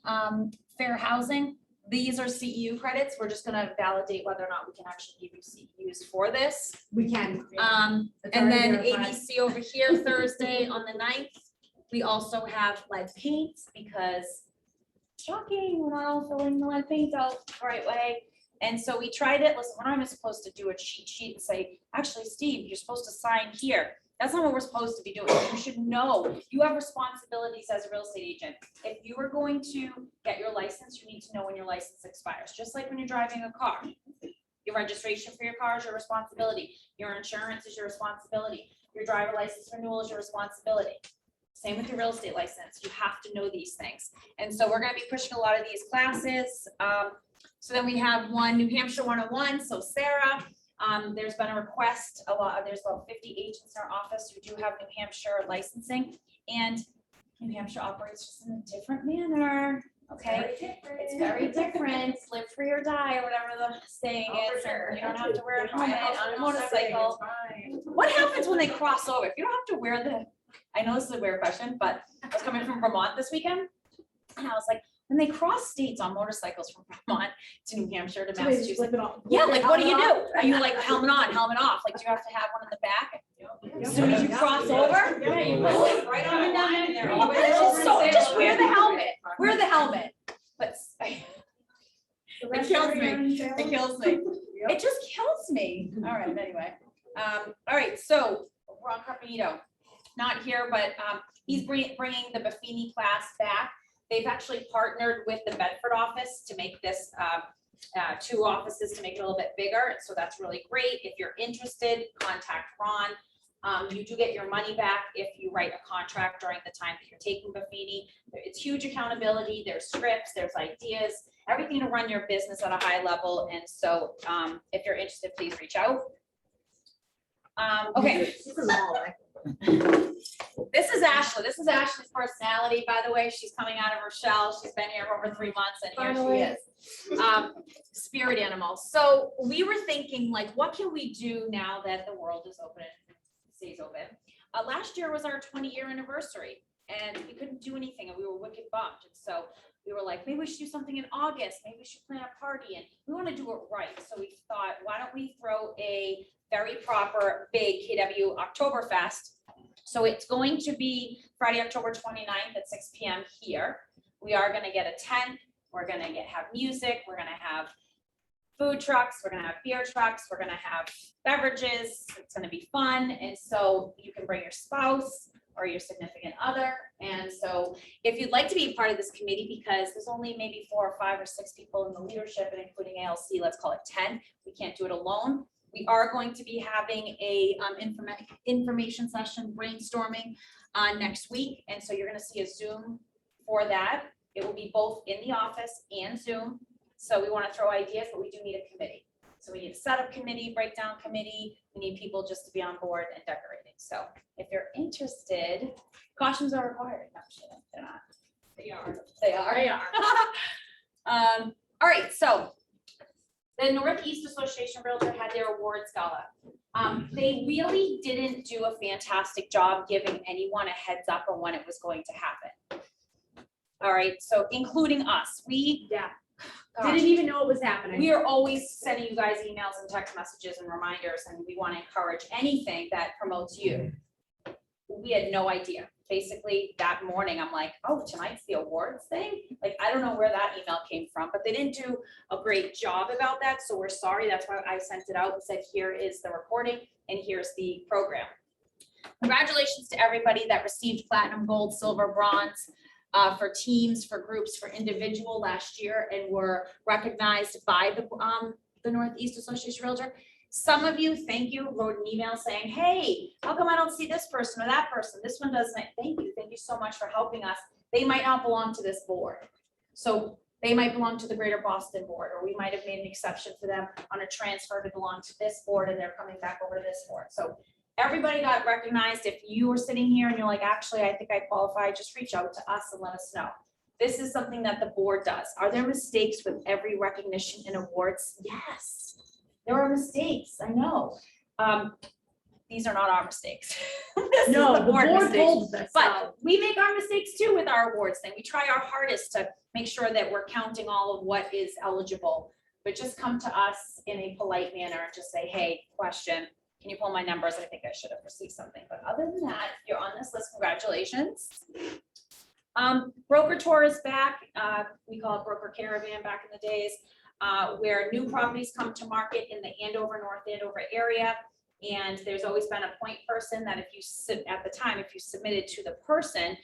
fair housing. These are CEU credits. We're just gonna validate whether or not we can actually give you CEUs for this. we can. It's And then already verified. ABC over here, Thursday on the 9th. We also have lead paint because shocking, we're not all filling the lead paint out the right way. And so we tried it. Listen, we're not even supposed to do a cheat sheet and say, actually, Steve, you're supposed to sign here. That's not what we're supposed to be doing. You should know. You have responsibilities as a real estate agent. If you are going to get your license, you need to know when your license expires, just like when you're driving a car. Your registration for your car is your responsibility. Your insurance is your responsibility. Your driver license renewal is your responsibility. Same with your real estate license. You have to know these things. And so we're going to be pushing a lot of these classes. So then we have one New Hampshire 101. So Sarah, there's been a request, there's about 50 agents in our office who do have New Hampshire licensing, and New Hampshire operates just in a different manner. Okay, it's very different. Live free or die, or whatever the saying is. And you don't have to wear a helmet on a motorcycle. What happens when they cross over? If you don't have to wear I know this is a weird question, but I was coming from Vermont this weekend, and I was like, when they cross states on motorcycles from Vermont to New Hampshire to Massachusetts. Yeah, like what do you do? Are you like helmet on, helmet off? Like do you have to have one in the back? As soon as you cross over? Yeah, you go right on and down in there. So just wear the helmet, wear the helmet. But it kills me, it kills me. It just kills me. All right, anyway. All right, so Ron Carpenito, not here, but he's bringing the Buffini class back. They've actually partnered with the Bedford office to make this 2 offices to make it a little bit bigger. So that's really great. If you're interested, contact Ron. You do get your money back if you write a contract during the time that you're taking Buffini. It's huge accountability, there's scripts, there's ideas, everything to run your business at a high level. And so if you're interested, please reach out. Okay. This is Ashley. This is Ashley's personality, by the way. She's coming out of her shell. She's been here for over 3 months and here she is. Spirit animal. So we were thinking, like, what can we do now that the world is open, stays open? Last year was our 20-year anniversary and we couldn't do anything and we were wicked bummed. And so we were like, maybe we should do something in August. Maybe we should plan a party and we want to do it right. So we thought, why don't we throw a very proper big KW Oktoberfest. So it's going to be Friday, October 29th at 6 p.m. here. We are going to get a tent. We're going to have music. We're going to have food trucks. We're going to have beer trucks. We're going to have beverages. It's going to be fun. And so you can bring your spouse or your significant other. And so if you'd like to be a part of this committee, because there's only maybe 4 or 5 or 6 people in the leadership and including ALC, let's call it 10. We can't do it alone. We are going to be having a information session brainstorming next week. And so you're going to see a Zoom for that. It will be both in the office and Zoom. So we want to throw ideas, but we do need a committee. So we need a setup committee, breakdown committee. We need people just to be on board and decorating. So if you're interested, cautions are required. No, they're not. They are. They are. They are. All right, so the Northeast Association of Realtor had their awards gala. They really didn't do a fantastic job giving anyone a heads up on when it was going to happen. All right, so including us, Didn't even know it was happening. we are always sending you guys emails and text messages and reminders, and we want to encourage anything that promotes you. We had no idea. Basically, that morning, I'm like, oh, tonight's the awards thing? Like, I don't know where that email came from, but they didn't do a great job about that, so we're sorry. That's why I sent it out and said, here is the recording, and here's the program. Congratulations to everybody that received platinum, gold, silver, bronze, for teams, for groups, for individual last year, and were recognized by the Northeast Association of Realtor. Some of you, thank you, wrote an email saying, hey, how come I don't see this person or that person? This one doesn't. Thank you so much for helping us. They might not belong to this board. So they might belong to the Greater Boston board, or we might have made an exception for them on a transfer to belong to this board and they're coming back over to this board. So everybody got recognized. If you were sitting here and you're like, actually, I think I qualify, just reach out to us and let us know. This is something that the board does. Are there mistakes with every recognition and awards? Yes. There are mistakes, I know. These are not our mistakes. This is No, the board mistakes. holds us. But we make our mistakes too with our awards thing. We try our hardest to make sure that we're counting all of what is eligible. But just come to us in a polite manner and just say, hey, question, can you pull my numbers? I think I should have received something. But other than that, if you're on this list, congratulations. Broker tour is back. We call it broker caravan back in the days. Where new properties come to market in the North Andover area. And there's always been a point person that if you submitted to the person,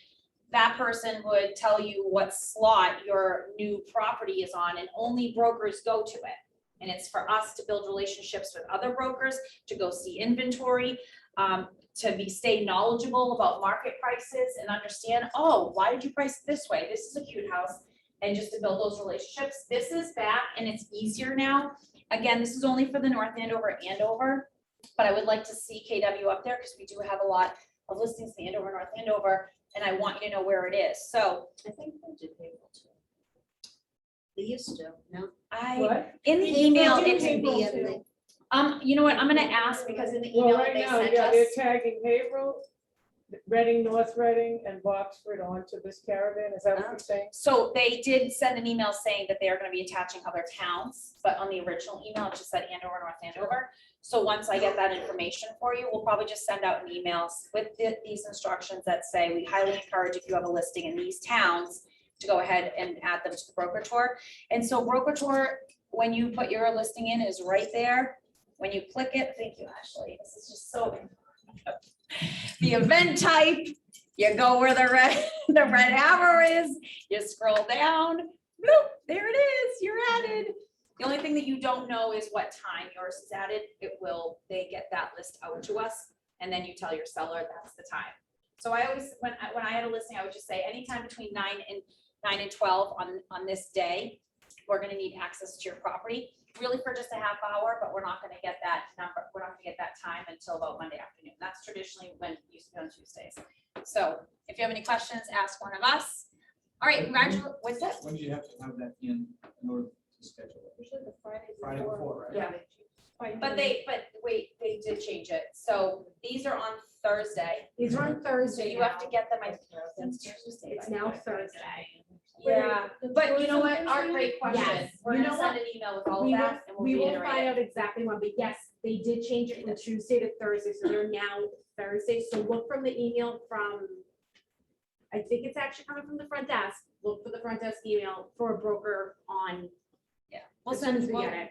that person would tell you what slot your new property is on, and only brokers go to it. And it's for us to build relationships with other brokers, to go see inventory, to stay knowledgeable about market prices and understand, oh, why did you price it this way? This is a cute house. And just to build those relationships. This is back and it's easier now. Again, this is only for the North Andover, but I would like to see KW up there because we do have a lot of listings in the Andover, North Andover, and I want you to know where it is. So I think they did payroll too. They used to, no? In the email, It's it's, April too. you know what, I'm gonna ask because in the Well, email that right they now, sent yeah, they're us. tagging Haverhill, Reading, North Reading, and Boxford onto this caravan. Is that what you're saying? So they did send an email saying that they are gonna be attaching other towns, but on the original email, it just said Andover, North Andover. So once I get that information for you, we'll probably just send out an email with these instructions that say, we highly encourage if you have a listing in these towns to go ahead and add them to the broker tour. And so broker tour, when you put your listing in, is right there. When you click it, thank you, Ashley. This is just so. The event type, you go where the red arrow is, you scroll down, bloop, there it is, you're added. The only thing that you don't know is what time yours is added. They get that list out to us. and then you tell your seller that's the time. So I always, when I had a listing, I would just say anytime between 9 and 12 on this day, we're gonna need access to your property, really for just a half hour, but we're not gonna get that number, we're not gonna get that time until about Monday afternoon. That's traditionally when it used to be on Tuesdays. So if you have any questions, ask one of us. All right, what's that? When do you have to have that in order to schedule it? Usually the Friday Friday before, right? Yeah. But wait, they did change it. So these are on Thursday. These are on So Thursday. you have to now. get them, I think it's Tuesday. It's now Thursday. Yeah, but you know what? Our great question. Yes. We're You gonna know send what? an email with all of We will, that and we we'll will reiterate find it. out exactly when, but yes, they did change it from Tuesday to Thursday, so they're now Thursday. So look from the email from, I think it's actually coming from the front desk. Look for the front desk email for a broker on, Yeah, we'll as soon as send, we get it.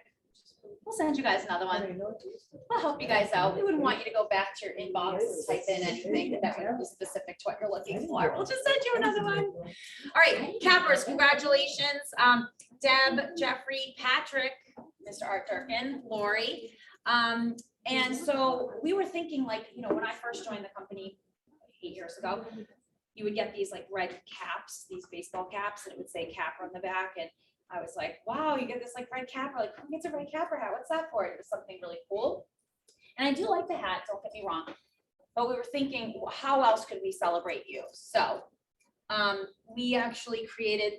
we'll send you guys another one. We'll help you guys out. We wouldn't want you to go back to your inbox and type in anything that would be specific to what you're looking for. We'll just send you another one. All right, cappers, congratulations. Deb, Jeffrey, Patrick, Mr. Art Durkin, Lori. And so we were thinking, like, you know, when I first joined the company 8 years ago, you would get these like red caps, these baseball caps, and it would say capper on the back. And I was like, wow, you get this like red capper, like who gets a red capper hat? What's that for? It was something really cool. And I do like the hat, don't get me wrong. But we were thinking, well, how else could we celebrate you? So we actually created,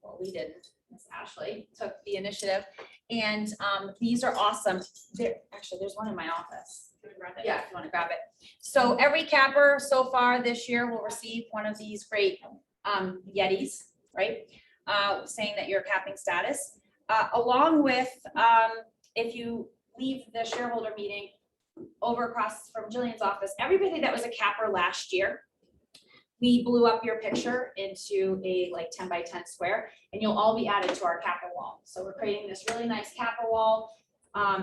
well, we didn't, Miss Ashley took the initiative. And these are awesome. There's one in my office. Yeah, if you want to grab it. So every capper so far this year will receive one of these great Yetis, right? Saying that you're capping status, along with if you leave the shareholder meeting over across from Jillian's office, everybody that was a capper last year, we blew up your picture into a like 10 by 10 square, and you'll all be added to our capper wall. So we're creating this really nice capper wall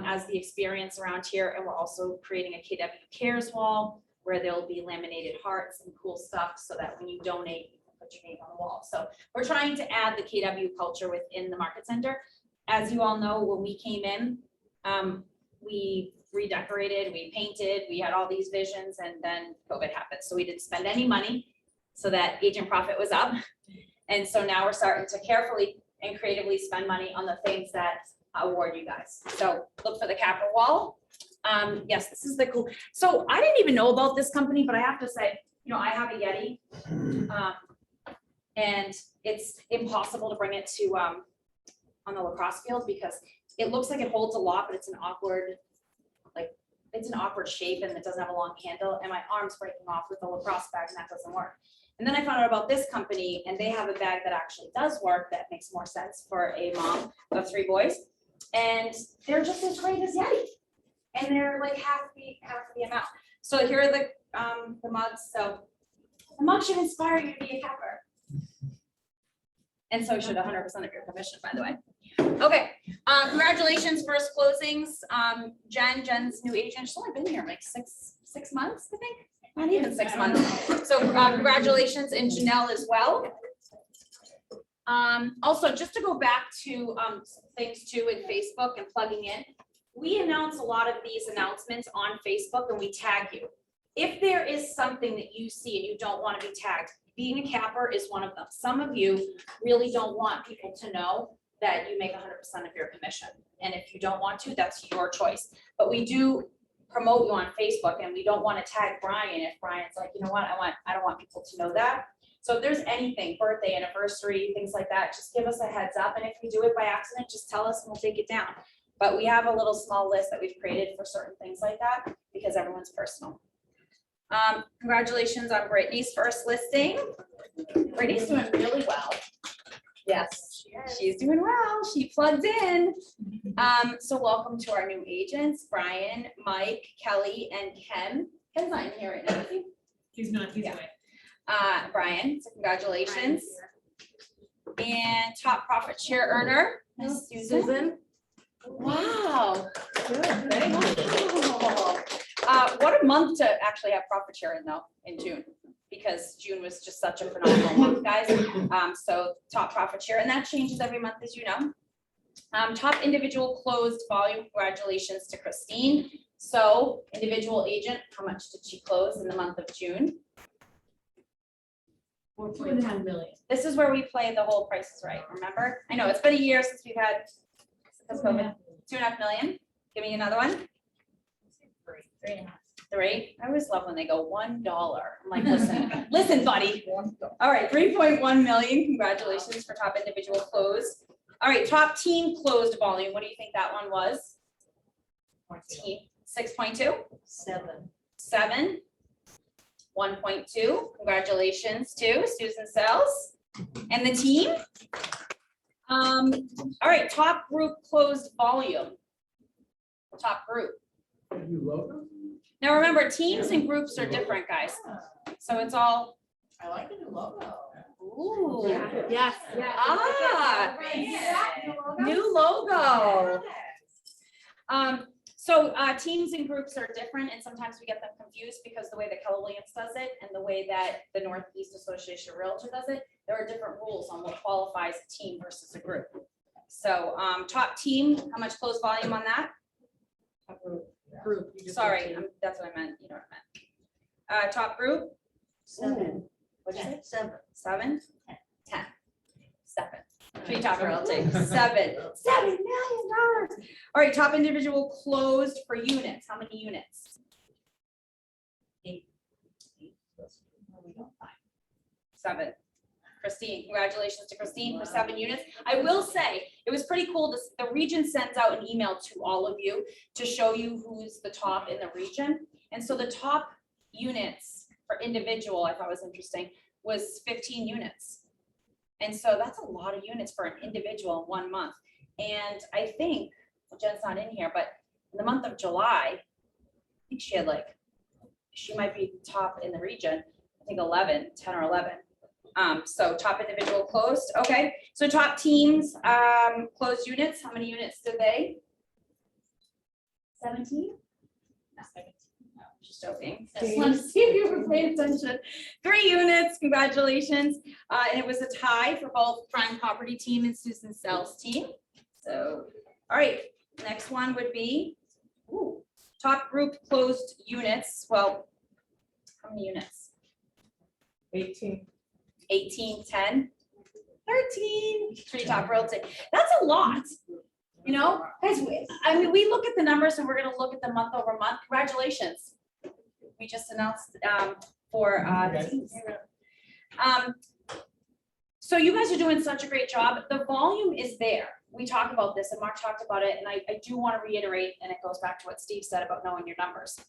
as the experience around here, and we're also creating a KW Cares wall where there'll be laminated hearts and cool stuff so that when you donate, you can put your name on the wall. So we're trying to add the KW culture within the market center. As you all know, when we came in, we redecorated, we painted, we had all these visions, and then COVID happened. So we didn't spend any money, so that agent profit was up. And so now we're starting to carefully and creatively spend money on the things that award you guys. So look for the capper wall. Yes, this is the cool. So I didn't even know about this company, but I have to say, you know, I have a Yeti. And it's impossible to bring it to on the lacrosse field because it looks like it holds a lot, but it's an awkward, like it's an awkward shape and it doesn't have a long handle, and my arm's breaking off with the lacrosse bag and that doesn't work. And then I found out about this company, and they have a bag that actually does work, that makes more sense for a mom of 3 boys. And they're just as great as Yeti. And they're like half the amount. So here are the mugs. So the mug should inspire you to be a capper. And so should 100% of your commission, by the way. Okay, congratulations, first closings. Jen's new agent, she's only been here like six months, I think. Not even 6 months. So congratulations, and Janelle as well. Also, just to go back to things too in Facebook and plugging in, we announce a lot of these announcements on Facebook and we tag you. If there is something that you see and you don't want to be tagged, being a capper is one of them. Some of you really don't want people to know that you make 100% of your commission. And if you don't want to, that's your choice. But we do promote you on Facebook, and we don't want to tag Brian if Brian's like, you know what, I don't want people to know that. So if there's anything, birthday, anniversary, things like that, just give us a heads up. And if we do it by accident, just tell us and we'll take it down. But we have a little small list that we've created for certain things like that because everyone's personal. Congratulations on Brittany's first listing. Brittany's doing really well. Yes, she's doing well. She plugged in. So welcome to our new agents, Brian, Mike, Kelly, and Ken. Ken's not in here right now, is he? He's not, he's away. Brian, so congratulations. And top profit share earner, Miss Susan. Wow. What a month to actually have profit share in though, in June, because June was just such a phenomenal month, guys. So top profit share, and that changes every month, as you know. Top individual closed volume, congratulations to Christine. So individual agent, how much did she close in the month of June? 2.5 million. This is where we play the whole Price is Right, remember? I know, it's been a year since we've had, since COVID. 2.5 million. Give me another one. 3. I always love when they go $1. I'm like, listen, listen, buddy. All right, 3.1 million. Congratulations for top individual close. All right, top team closed volume. What do you think that one was? Team 6.2. 7. 1.2. Congratulations to Susan Sells and the team. All right, top group closed volume. Top group. Now remember, teams and groups are different, guys. So it's all. I like the new logo. Ooh. Yes. Ah, new logo. So teams and groups are different, and sometimes we get them confused because the way that Keller Williams does it and the way that the Northeast Association of Realtor does it, there are different rules on what qualifies a team versus a group. So top team, how much closed volume on that? Group. Sorry, that's what I meant. You know what I meant. Top group. 7. What'd you say? 7. 7. 10. 7. Top Realty. $7 million. All right, top individual closed for units. How many units? 8. 7. Christine, congratulations to Christine for 7 units. I will say, it was pretty cool. The region sends out an email to all of you to show you who's the top in the region. And so the top units for individual, I thought was interesting, was 15 units. And so that's a lot of units for an individual in 1 month. And I think, well, Jen's not in here, but in the month of July, I think she had she might be top in the region, I think 10 or 11. So top individual closed, okay. So top teams, closed units, how many units did they? 17? No, 17. No, just joking. Just wanted to see if you were paying attention. 3 units, congratulations. And it was a tie for both Prime Property team and Susan Sells team. So, all right, next one would be, top group closed units. Well, how many units? 18. 18, 10, 13, Top Realty. That's a lot, you know, guys. I mean, we look at the numbers and we're going to look at the month over month. Congratulations. We just announced for teams. So you guys are doing such a great job. The volume is there. We talk about this and Mark talked about it. And I do want to reiterate, and it goes back to what Steve said about knowing your numbers.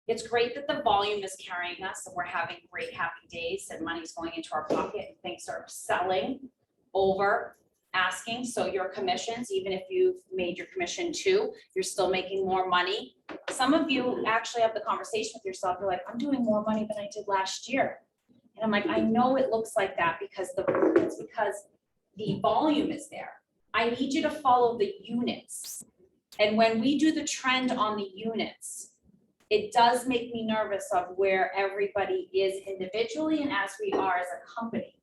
It's great that the volume is carrying us and we're having great happy days and money's going into our pocket and things are selling over asking. So your commissions, even if you've made your commission 2, you're still making more money. Some of you actually have the conversation with yourself. You're like, I'm doing more money than I did last year. And I'm like, I know it looks like that because it's because the volume is there. I need you to follow the units. And when we do the trend on the units, it does make me nervous of where everybody is individually and as we are as a company.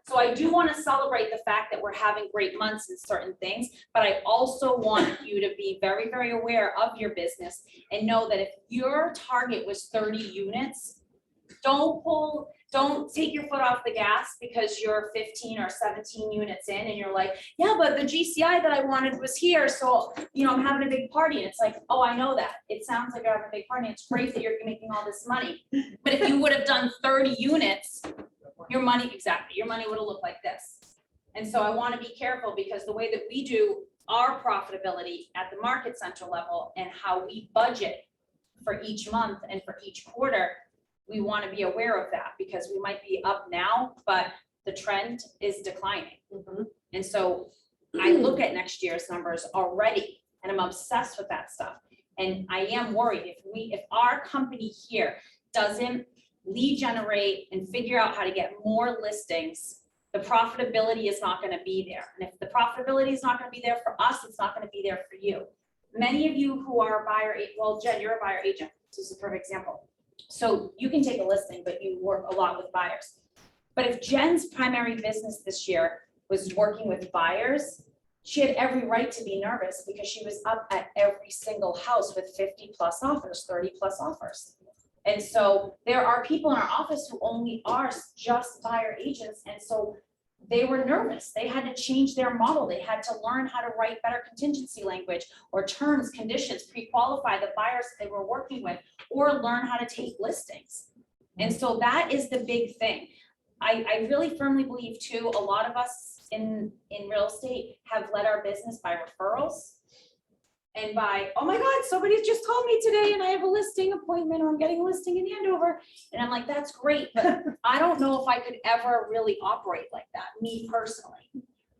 So I do want to celebrate the fact that we're having great months in certain things, but I also want you to be very, very aware of your business and know that if your target was 30 units, don't take your foot off the gas because you're 15 or 17 units in and you're like, yeah, but the GCI that I wanted was here. So, you know, I'm having a big party. And it's like, oh, I know that. It sounds like you're having a big party. It's great that you're making all this money. But if you would have done 30 units, your money would have looked like this. And so I want to be careful because the way that we do our profitability at the market center level and how we budget for each month and for each quarter, we want to be aware of that because we might be up now, but the trend is declining. And so I look at next year's numbers already and I'm obsessed with that stuff. And I am worried if our company here doesn't lead generate and figure out how to get more listings, the profitability is not going to be there. And if the profitability is not going to be there for us, it's not going to be there for you. Many of you who are buyer, well, Jen, you're a buyer agent. This is a perfect example. So you can take a listing, but you work a lot with buyers. But if Jen's primary business this year was working with buyers, she had every right to be nervous because she was up at every single house with 50+ offers, 30+ offers. And so there are people in our office who only are just buyer agents. And so they were nervous. They had to change their model. They had to learn how to write better contingency language or terms, conditions, pre-qualify the buyers they were working with, or learn how to take listings. And so that is the big thing. I really firmly believe too, a lot of us in real estate have led our business by referrals. And by, oh my God, somebody just called me today and I have a listing appointment, or I'm getting a listing in Andover. And I'm like, that's great, but I don't know if I could ever really operate like that, me personally.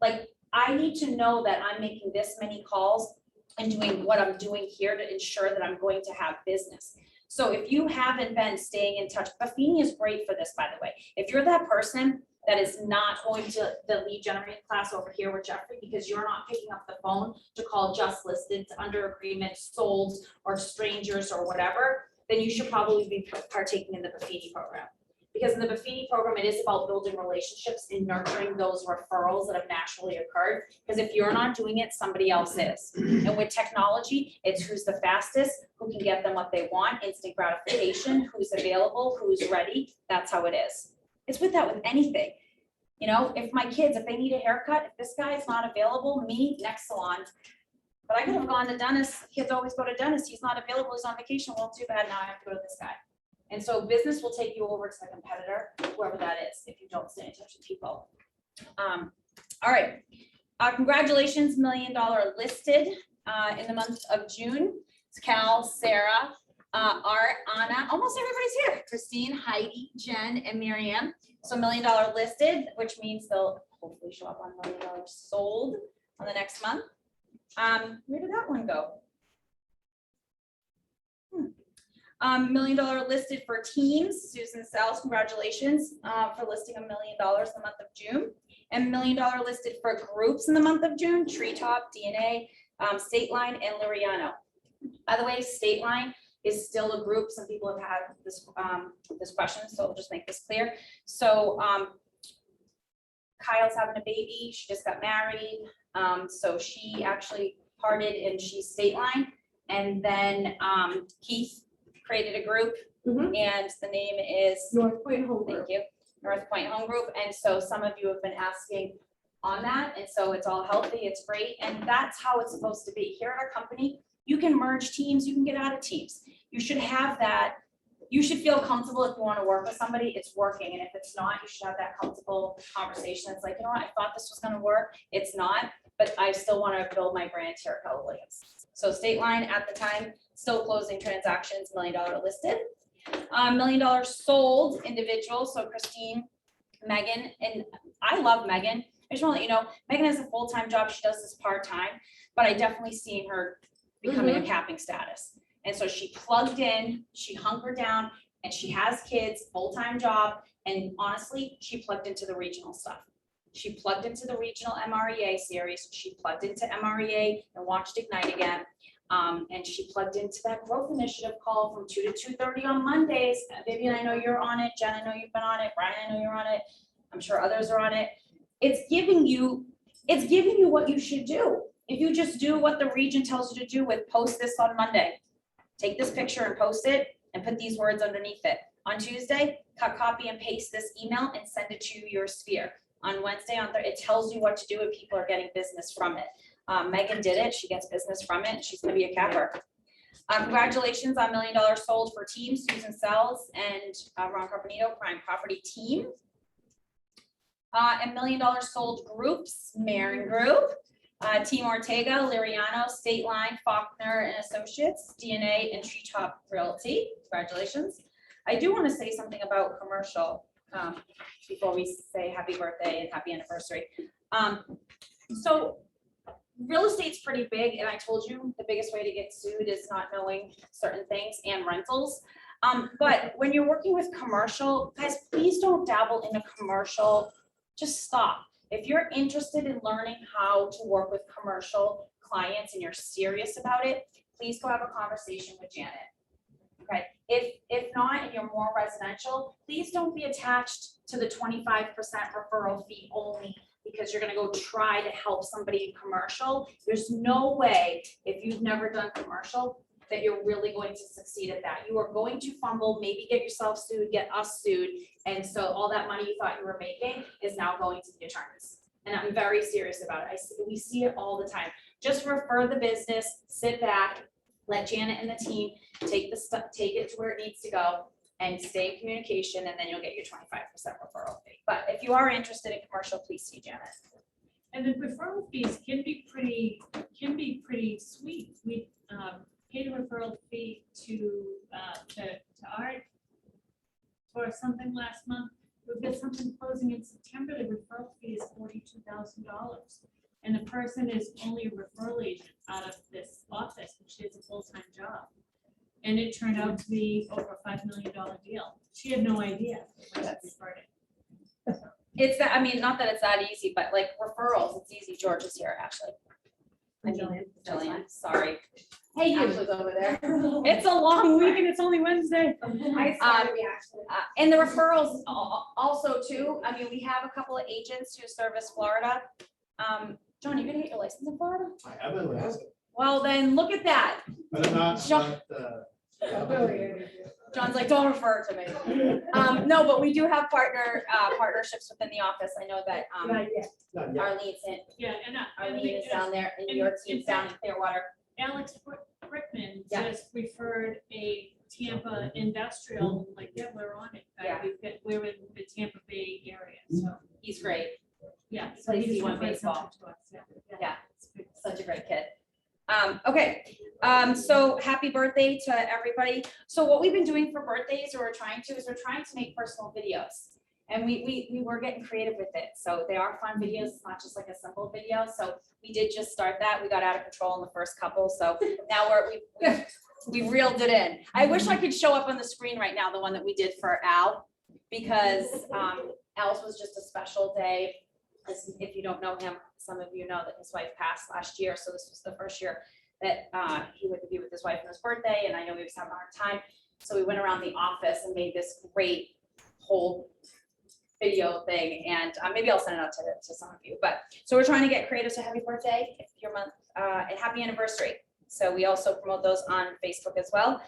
Like, I need to know that I'm making this many calls and doing what I'm doing here to ensure that I'm going to have business. So if you haven't been staying in touch, Buffini is great for this, by the way. If you're that person that is not going to the lead generating class over here with Jeffrey because you're not picking up the phone to call just listed, under agreement, sold, or strangers or whatever, then you should probably be partaking in the Buffini program. Because in the Buffini program, it is about building relationships and nurturing those referrals that have naturally occurred. Because if you're not doing it, somebody else is. And with technology, it's who's the fastest, who can get them what they want, instant gratification, who's available, who's ready. That's how it is. It's with that with anything. You know, if my kids, if they need a haircut, if this guy is not available, me, next salon. But I could have gone to dentist. Kids always go to dentist. He's not available. He's on vacation. Well, too bad. Now I have to go to this guy. And so business will take you over to the competitor, whoever that is, if you don't stay in touch with people. All right. Congratulations, $1 million listed in the month of June. It's Cal, Sarah, Art, Anna, almost everybody's here. Christine, Heidi, Jen, and Miriam. So $1 million listed, which means they'll hopefully show up on $1 million sold on the next month. Where did that one go? $1 million listed for teams. Susan Sells, congratulations for listing $1 million in the month of June. And $1 million listed for groups in the month of June. Treetop, DNA, State Line, and Luriano. By the way, State Line is still a group. Some people have had this this question, so I'll just make this clear. So Kyle's having a baby. She just got married. So she actually parted and she's State Line. And then Keith created a group, and the name is North Point Home Thank Group. you, North Point Home Group. And so some of you have been asking on that, and so it's all healthy, it's great, and that's how it's supposed to be. Here at our company, you can merge teams, you can get out of teams. You should have that. You should feel comfortable if you want to work with somebody, it's working. And if it's not, you should have that comfortable conversation. It's like, you know what, I thought this was going to work. It's not, but I still want to build my brand here at Keller Williams. So State Line at the time, still closing transactions, $1 million listed. $1 million sold individual. So Christine, Megan, and I love Megan. I just want to let you know, Megan has a full-time job. She does this part-time, but I definitely seen her becoming a capping status. And so she plugged in, she hunkered down, and she has kids, full-time job. And honestly, she plugged into the regional stuff. She plugged into the regional MREA series. She plugged into MREA and watched Ignite again. And she plugged into that growth initiative call from 2 to 2:30 on Mondays. Vivian, I know you're on it. Jen, I know you've been on it. Brian, I know you're on it. I'm sure others are on it. It's giving you what you should do. If you just do what the region tells you to do with post this on Monday, take this picture and post it and put these words underneath it. On Tuesday, cut, copy, and paste this email and send it to your sphere. On Wednesday, on Thursday, it tells you what to do if people are getting business from it. Megan did it. She gets business from it. She's going to be a capper. Congratulations on $1 million sold for team, Susan Sells and Ron Carpenito, Prime Property Team. And $1 million sold groups, Marin Group, Team Ortega, Liriano, State Line, Faulkner and Associates, DNA, and Treetop Realty. Congratulations. I do want to say something about commercial before we say happy birthday and happy anniversary. So real estate's pretty big, and I told you the biggest way to get sued is not knowing certain things and rentals. But when you're working with commercial, guys, please don't dabble in a commercial. Just stop. If you're interested in learning how to work with commercial clients and you're serious about it, please go have a conversation with Janet. Okay. If not, and you're more residential, please don't be attached to the 25% referral fee only because you're gonna go try to help somebody in commercial. There's no way, if you've never done commercial, that you're really going to succeed at that. You are going to fumble, maybe get yourself sued, get us sued. And so all that money you thought you were making is now going to the attorneys. And I'm very serious about it. We see it all the time. Just refer the business, sit back, let Janet and the team take the stuff, take it to where it needs to go, and stay in communication, and then you'll get your 25% referral fee. But if you are interested in commercial, please see Janet. And the referral fees can be pretty sweet. We paid a referral fee to Art for something last month. We've got something closing in September. The referral fee is $42,000. And the person is only a referral agent out of this office, which is a full-time job. And it turned out to be over a $5 million deal. She had no idea when she referred it. It's that, I mean, not that it's that easy, but like referrals, it's easy. George is here, Ashley. Jillian, sorry. Hey, you. Ashley's over there. It's a long week and it's only Wednesday. And the referrals also too, I mean, we have a couple of agents who service Florida. John, you're gonna get your license in Florida? I have been asked, Well, then look at that. but I'm not, John- not, John's like, don't refer to me. No, but we do have partnerships within the office. I know that, not yet. Arlene's in, Yeah, and Arlene is down there and your team's down in Clearwater. Alex Brickman Yeah. just referred a Tampa industrial, like, yeah, we're on it. Yeah. We're in the Tampa Bay area, so, He's great. yeah. He plays he just D1 referred baseball. something to us, Yeah. It's good. Such a great kid. Okay, so happy birthday to everybody. So what we've been doing for birthdays, or we're trying to make personal videos. And we were getting creative with it. So they are fun videos. It's not just like a simple video. So we did just start that. We got out of control in the first couple. So now we reeled it in. I wish I could show up on the screen right now, the one that we did for Al, because Al's was just a special day. If you don't know him, some of you know that his wife passed last year, so this was the first year that he would be with his wife on his birthday, and I know he was having a hard time. So we went around the office and made this great whole video thing, and maybe I'll send it out to some of you. But so we're trying to get creative, so happy birthday, your month, and happy anniversary. So we also promote those on Facebook as well.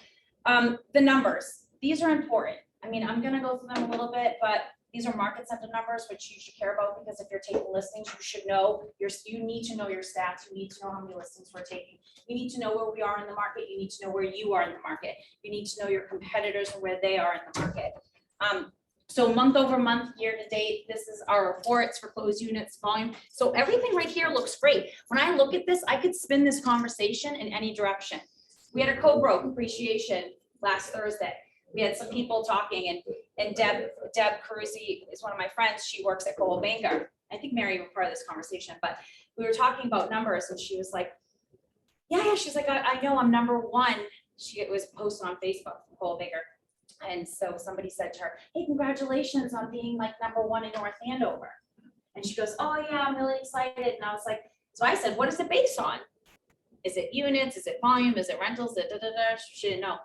The numbers, these are important. I mean, I'm gonna go through them a little bit, but these are market center numbers, which you should care about, because if you're taking listings, you should know you need to know your stats. You need to know how many listings we're taking. You need to know where we are in the market. You need to know where you are in the market. You need to know your competitors and where they are in the market. So month over month, year to date, this is our reports for closed units, volume. So everything right here looks great. When I look at this, I could spin this conversation in any direction. We had a co-broke appreciation last Thursday. We had some people talking, and Deb Carusi is one of my friends. She works at Coldwell Banker. I think Mary was part of this conversation, but we were talking about numbers, and she was like, yeah, she's like, I know I'm number one. It was posted on Facebook from Coldwell Banker. And so somebody said to her, hey, congratulations on being like number one in North Andover. And she goes, oh yeah, I'm really excited. And I was like, so I said, what is it based on? Is it units? Is it volume? Is it rentals? She didn't know.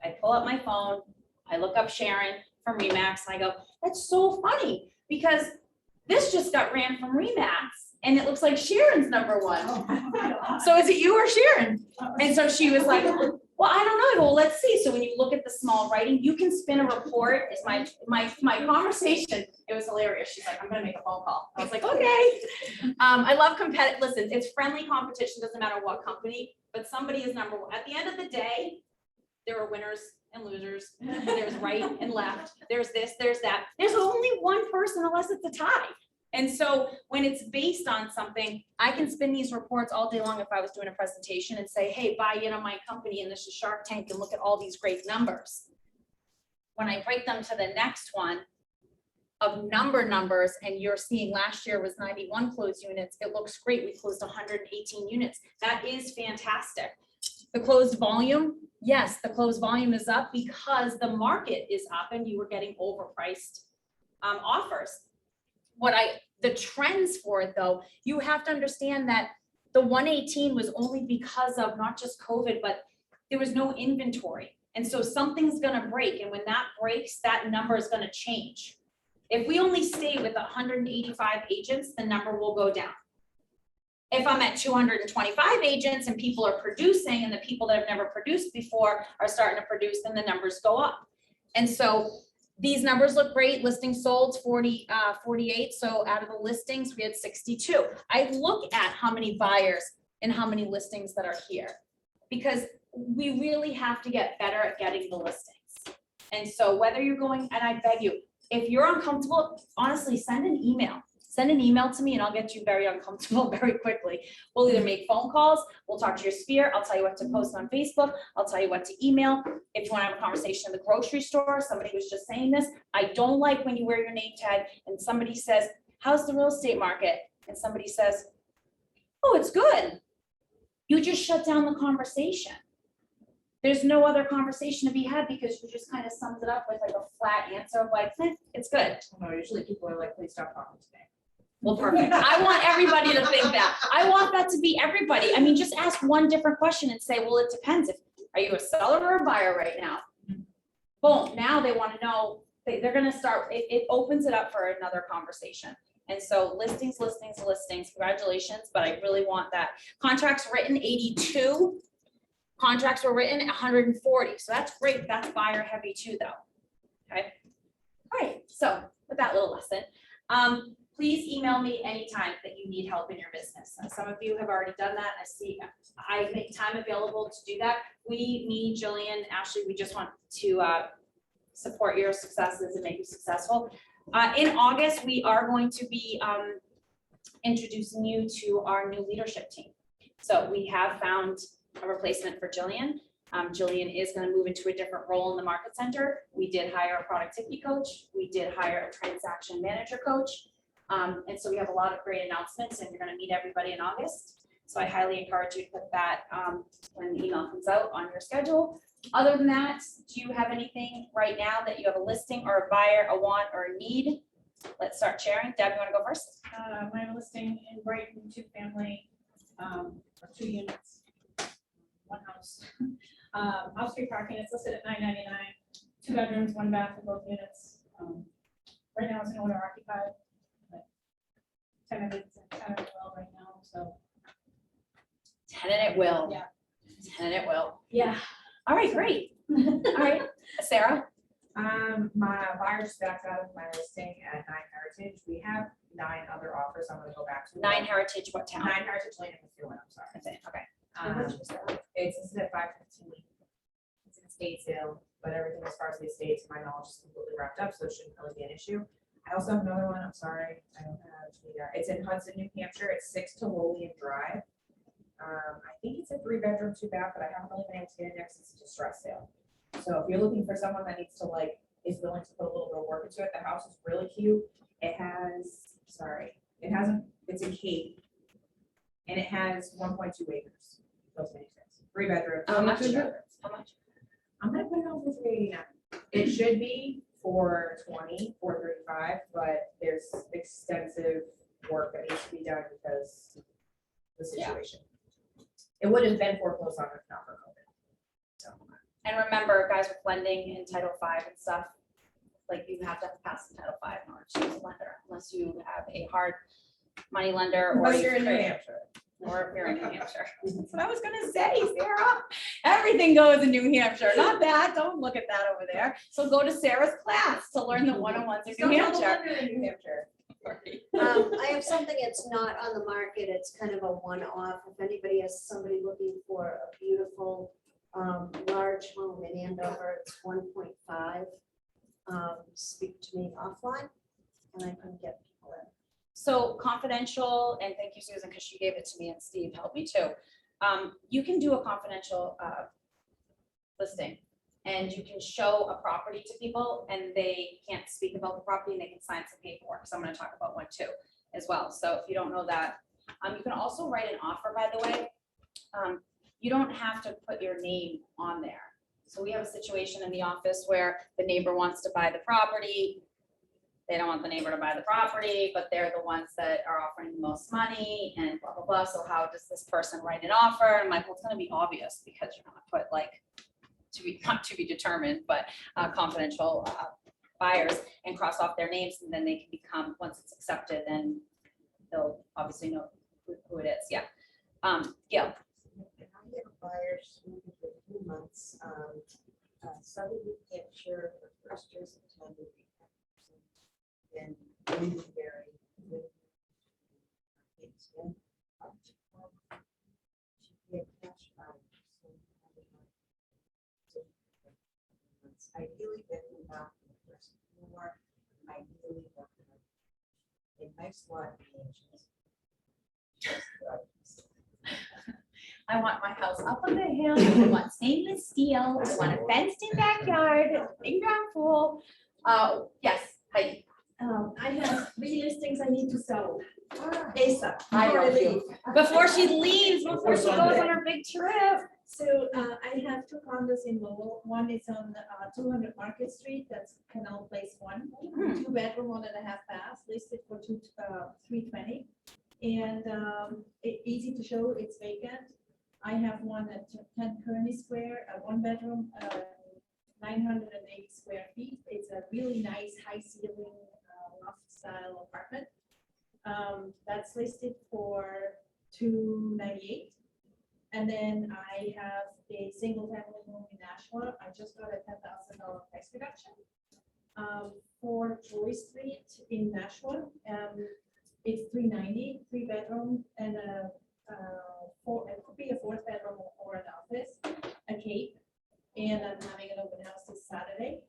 I pull up my phone, I look up Sharon from Remax, and I go, that's so funny, because this just got ran from Remax, and it looks like Sharon's number one. So is it you or Sharon? And so she was like, well, I don't know. I go, well, let's see. So when you look at the small writing, you can spin a report. It's my conversation. It was hilarious. She's like, I'm gonna make a phone call. I was like, okay. I love competitive. Listen, it's friendly competition. Doesn't matter what company, but somebody is number one. At the end of the day, there are winners and losers. There's right and left. There's this, there's that. There's only one person unless it's a tie. And so when it's based on something, I can spin these reports all day long if I was doing a presentation and say, hey, buy in on my company, and this is Shark Tank, and look at all these great numbers. When I break them to the next one of numbers, and you're seeing last year was 91 closed units, it looks great. We closed 118 units. That is fantastic. The closed volume, yes, the closed volume is up because the market is up and you were getting overpriced offers. The trends for it though, you have to understand that the 118 was only because of not just COVID, but there was no inventory. And so something's gonna break, and when that breaks, that number is gonna change. If we only stay with 185 agents, the number will go down. If I'm at 225 agents and people are producing, and the people that have never produced before are starting to produce, then the numbers go up. And so these numbers look great. Listings sold 48. So out of the listings, we had 62. I look at how many buyers and how many listings that are here, because we really have to get better at getting the listings. And so whether you're going, and I beg you, if you're uncomfortable, honestly, send an email. Send an email to me and I'll get you very uncomfortable very quickly. We'll either make phone calls, we'll talk to your sphere, I'll tell you what to post on Facebook, I'll tell you what to email. If you want to have a conversation in the grocery store, somebody was just saying this, I don't like when you wear your name tag and somebody says, how's the real estate market? And somebody says, oh, it's good. You just shut down the conversation. There's no other conversation to be had because you just kind of summed it up with like a flat answer of like, it's good. No, usually people are like, please stop talking to me. Well, perfect. I want everybody to think that. I want that to be everybody. I mean, just ask one different question and say, well, it depends. Are you a seller or a buyer right now? Boom, now they want to know, they're gonna start, it opens it up for another conversation. And so listings, congratulations, but I really want that. Contracts written 82. Contracts were written 140, so that's great. That's buyer heavy too, though. Okay. All right. So with that little lesson, please email me anytime that you need help in your business. And some of you have already done that. I make time available to do that. Me, Jillian, Ashley, we just want to support your successes and make you successful. In August, we are going to be introducing you to our new leadership team. So we have found a replacement for Jillian. Jillian is going to move into a different role in the market center. We did hire a productivity coach. We did hire a transaction manager coach. And so we have a lot of great announcements and you're going to meet everybody in August. So I highly encourage you to put that when the email comes out on your schedule. Other than that, do you have anything right now that you have a listing or a buyer, a want or a need? Let's start sharing. Deb, you want to go first? My listing in Brighton, 2-family, or 2 units, 1 house. Off-street parking, it's listed at $9.99, 2 bedrooms, 1 bath in both units. Right now it's an owner occupied. Tenant well right now, so. Tenant at will. Yeah. Tenant at will. Yeah. All right, great. All right, Sarah. My buyer just backed out of my listing at 9 Heritage. We have 9 other offers. I'm gonna go back to. 9 Heritage, what town? 9 Heritage Lane in Methuen, I'm sorry. That's it, okay. It's listed at 515. It's an estate sale, but everything as far as the estate, to my knowledge, is completely wrapped up, so it shouldn't really be an issue. I also have another one, I'm sorry, I don't have the, it's in Hudson, New Hampshire, it's 6 to Lillian Drive. I think it's a 3-bedroom, 2 bath, but I haven't really been able to get in there because it's a distress sale. So if you're looking for someone that needs to is willing to put a little bit of work into it, the house is really cute. It has, it's a cape. And it has 1.2 acres. Those many things. 3 bedrooms. How much is it? 2 bedrooms. How much? I'm gonna put it on for 389. It should be 420, 435, but there's extensive work that needs to be done because the situation. It would have been foreclosed on if not for COVID. So. And remember, guys, with lending in Title V and stuff, like you have to pass the Title V in order to use a lender, unless you have a hard money lender or Unless you're in New create- Hampshire. Or if you're in New Hampshire. That's what I was gonna say, Sarah. Everything goes in New Hampshire. Not bad. Don't look at that over there. So go to Sarah's class to learn the 101s in New Hampshire. New Hampshire. I have something that's not on the market. It's kind of a one-off. If anybody has somebody looking for a beautiful, large home in Andover, it's 1.5. Speak to me offline and I can get people in. So confidential, and thank you, Susan, because she gave it to me and Steve helped me too. You can do a confidential listing and you can show a property to people and they can't speak about the property and they can sign some paperwork. So I'm going to talk about one too as well. So if you don't know that, you can also write an offer, by the way. You don't have to put your name on there. So we have a situation in the office where the neighbor wants to buy the property. They don't want the neighbor to buy the property, but they're the ones that are offering the most money and blah, blah, blah. So how does this person write an offer? And I'm like, well, it's gonna be obvious because you're gonna put like, not to be determined, but confidential buyers and cross off their names, and then they can become, once it's accepted, then they'll obviously know who it is. Yeah. Gail. And I have buyers moving for 2 months, Southern New Hampshire, the first year's attended. And Bloomsbury. It's in up to, should be a cash buy. Ideally, bedroom bath on the first floor, ideally, a nice lot of mansions. I want my house up on the hill. I want stainless steel. I want a fenced in backyard, a big ground pool. Yes, Heidi. I have 3 listings I need to sell ASAP. I before I love you. leave. Before she leaves, before she goes on her big trip. So I have 2 condos in Lowell. One is on 200 Market Street, that's Canal Place 1. 2-bedroom, 1.5 bath, listed for 320. And easy to show, it's vacant. I have one at 10 Kearney Square, a 1-bedroom, 980 square feet. It's a really nice high ceiling loft style apartment. That's listed for $298. And then I have a single family home in Nashua. I just got a $10,000 price reduction. 4 Joy Street in Nashua. It's $390, 3-bedroom, and it could be a 4th bedroom or an office, a cape. And I'm having an open house this Saturday.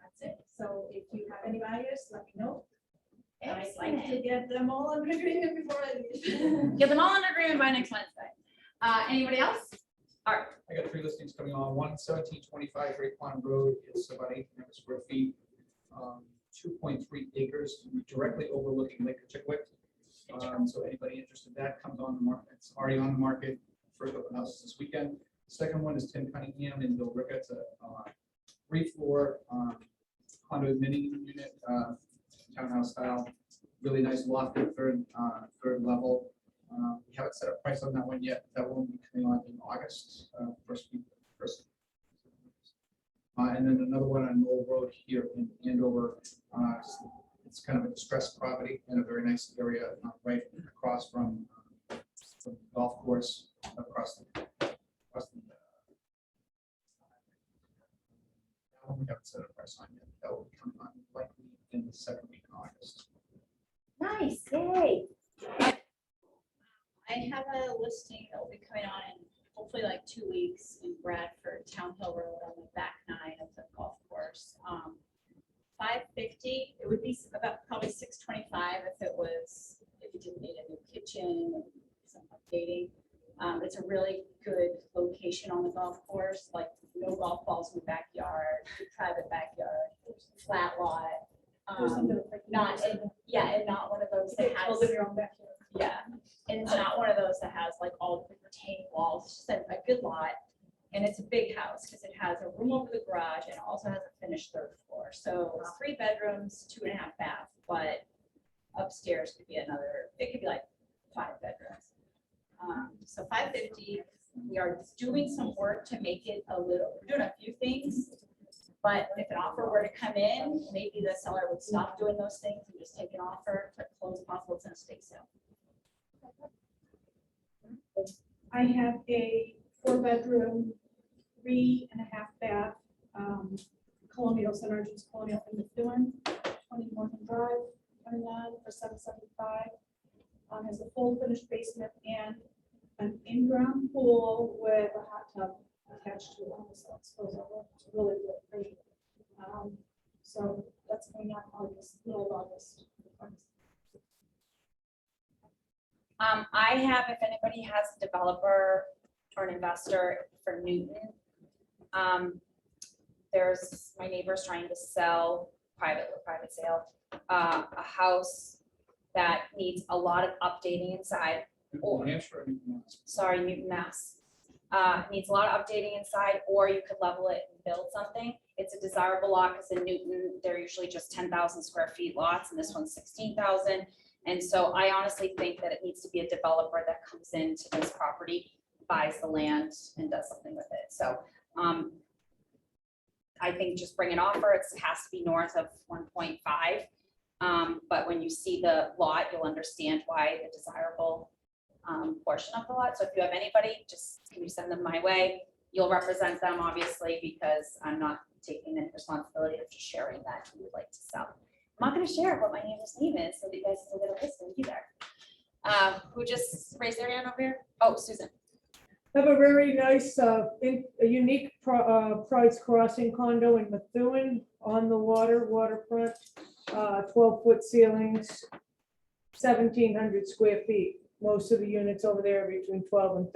That's it. So if you have any buyers, let me know. I'd like to get them all under agreement before I leave. Get them all under agreement by next Wednesday. Anybody else? Art. I got 3 listings coming on. 1725 Great Pond Road is about 1,800 square feet, 2.3 acres, directly overlooking Lake Chickwit. So anybody interested, that comes on the market. It's already on the market. First open house this weekend. Second one is 10 Cunningham in Billerica. It's a 3-floor condo mini unit, townhouse style. Really nice lofted third level. We haven't set a price on that one yet. That one will be coming on in August, first week. And then another one on Knoll Road here in Andover. It's kind of a distressed property in a very nice area, right across from the golf course, across the that one we haven't set a price on yet. That will be coming on likely in the 2nd week in August. Nice, yay. I have a listing that will be coming on in hopefully like 2 weeks in Bradford, Town Hill Road on the back 9 of the golf course. 550, it would be about probably 625 if you didn't need a new kitchen and some updating. It's a really good location on the golf course, like no golf balls in the backyard, private backyard, flat lot. Not, and not one of those that has. Yeah, and it's not one of those that has like all the retaining walls. It's just a good lot, and it's a big house because it has a room over the garage and also has a finished 3rd floor. So it's 3 bedrooms, 2.5 baths, but upstairs could be another. It could be like 5 bedrooms. So 550. We are doing some work to make it a little. We're doing a few things. But if an offer were to come in, maybe the seller would stop doing those things and just take an offer to close possible. It's an estate sale. I have a 4-bedroom, 3.5 bath, colonial center, just colonial in Methuen, 20 Morgan Drive, 29 for $775. Has a full finished basement and an in-ground pool with a hot tub attached to it. So it's really great. So that's going on August, middle of August. I have, if anybody has a developer or an investor for Newton, there's my neighbor's trying to sell private sale, a house that needs a lot of updating inside. New Hampshire, Sorry, Newton, Mass. Needs a lot of updating inside, or you could level it and build something. It's a desirable lot because in Newton, they're usually just 10,000 square feet lots, and this one's 16,000. And so I honestly think that it needs to be a developer that comes into this property, buys the land, and does something with it. So I think just bring an offer. It has to be north of 1.5. But when you see the lot, you'll understand why the desirable portion of the lot. So if you have anybody, just can you send them my way? You'll represent them, obviously, because I'm not taking the responsibility of just sharing that you would like to sell. I'm not going to share what my neighbor's name is, so that you guys can get a list either. Who just raised their hand over here? Oh, Susan. Have a very nice, a unique price crossing condo in Methuen on the waterfront, 12-foot ceilings, 1,700 square feet. Most of the units over there are between 12 and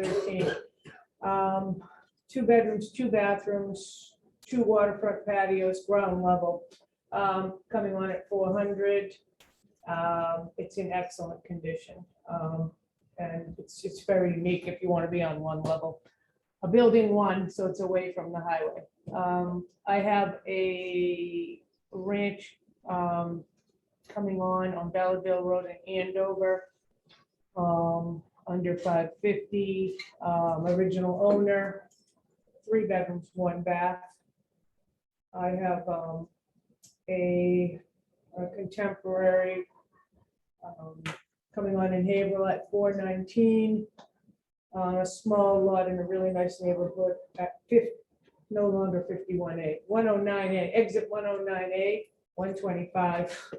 13. 2 bedrooms, 2 bathrooms, 2 waterfront patios, ground level, coming on at 400. It's in excellent condition. And it's very unique if you want to be on one level. A building 1, so it's away from the highway. I have a ranch coming on Ballardville Road in Andover, under 550, original owner, 3 bedrooms, 1 bath. I have a contemporary coming on in Haverhill at 419, a small lot in a really nice neighborhood at no longer 51A, 109A, exit 109A, 125.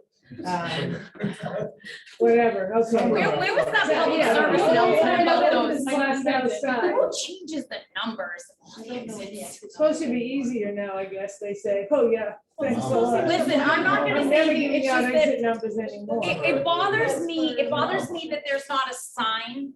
Whatever, okay. Where was that public Yeah. service Yeah. announcement about those? Last outside. Who changes the numbers? It's supposed to be easier now, I guess, they say. Oh, yeah. Thanks a lot. Listen, I'm not gonna I'm say never you, giving it's out just that exit numbers anymore. it bothers me that there's not a sign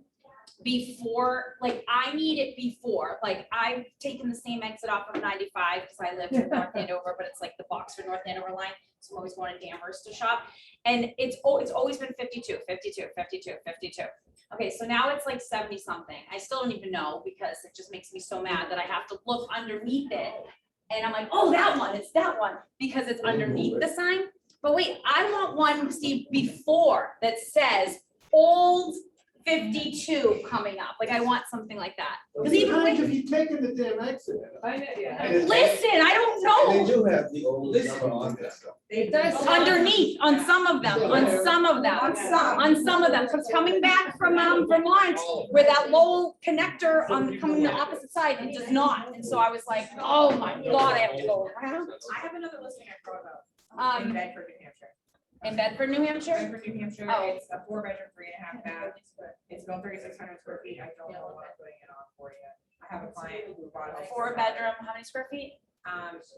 before, like, I need it before, like, I've taken the same exit off of 95 because I live in North Andover, but it's like the Boxford North Andover line, so I'm always going to Danvers to shop, and it's always been 52, 52, 52, 52. Okay, so now it's like 70 something. I still don't even know because it just makes me so mad that I have to look underneath it. And I'm like, oh, that one, it's that one, because it's underneath the sign. But wait, I want one, Steve, before that says old 52 coming up. Like, I want something like that. Because even Sometimes with, if you take the damn exit. I know, yeah. listen, I don't know. do have the old number on this. It does. Underneath, on some of them, on some of them, on some of them. Because coming back from Vermont, where that low connector coming the opposite side, it does not. And so I was like, oh my God, I have to go around. I have another listing I thought about. In Bedford, New Hampshire. In Bedford, New Hampshire? Bedford, New Hampshire, Oh. it's a 4-bedroom, 3.5 bath. It's about 3,600 square feet. I don't know what I'm putting it on for yet. I have a client who bought it. 4-bedroom, how many square feet?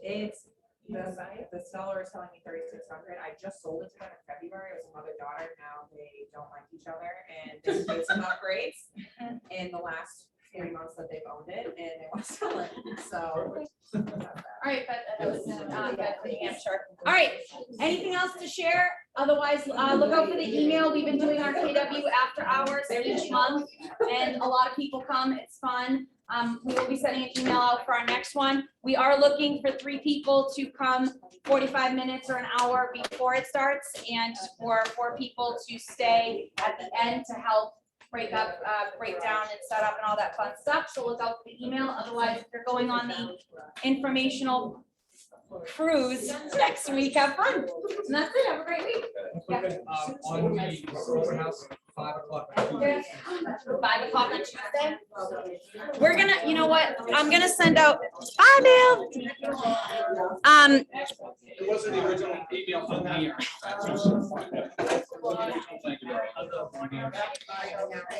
It's, the seller is telling me 3,600. I just sold it to them in February. It was a mother-daughter. Now they don't like each other and they made some upgrades in the last 3 months that they've owned it and they want to sell it. So. All right, but that was Bedford, New Hampshire. All right, anything else to share? Otherwise, look out for the email. We've been doing our KW after hours each month, and a lot of people come. It's fun. We will be sending an email out for our next one. We are looking for 3 people to come 45 minutes or an hour before it starts, and for 4 people to stay at the end to help break down and set up and all that fun stuff. So look out for the email. Otherwise, if you're going on the informational cruise next week, have fun. And that's it. Have a great week. On the open house, 5 o'clock. on Tuesday. 5 o'clock on Tuesday. We're gonna, you know what? I'm gonna send out, bye, Bill. It wasn't the original email from here. Thank you very much.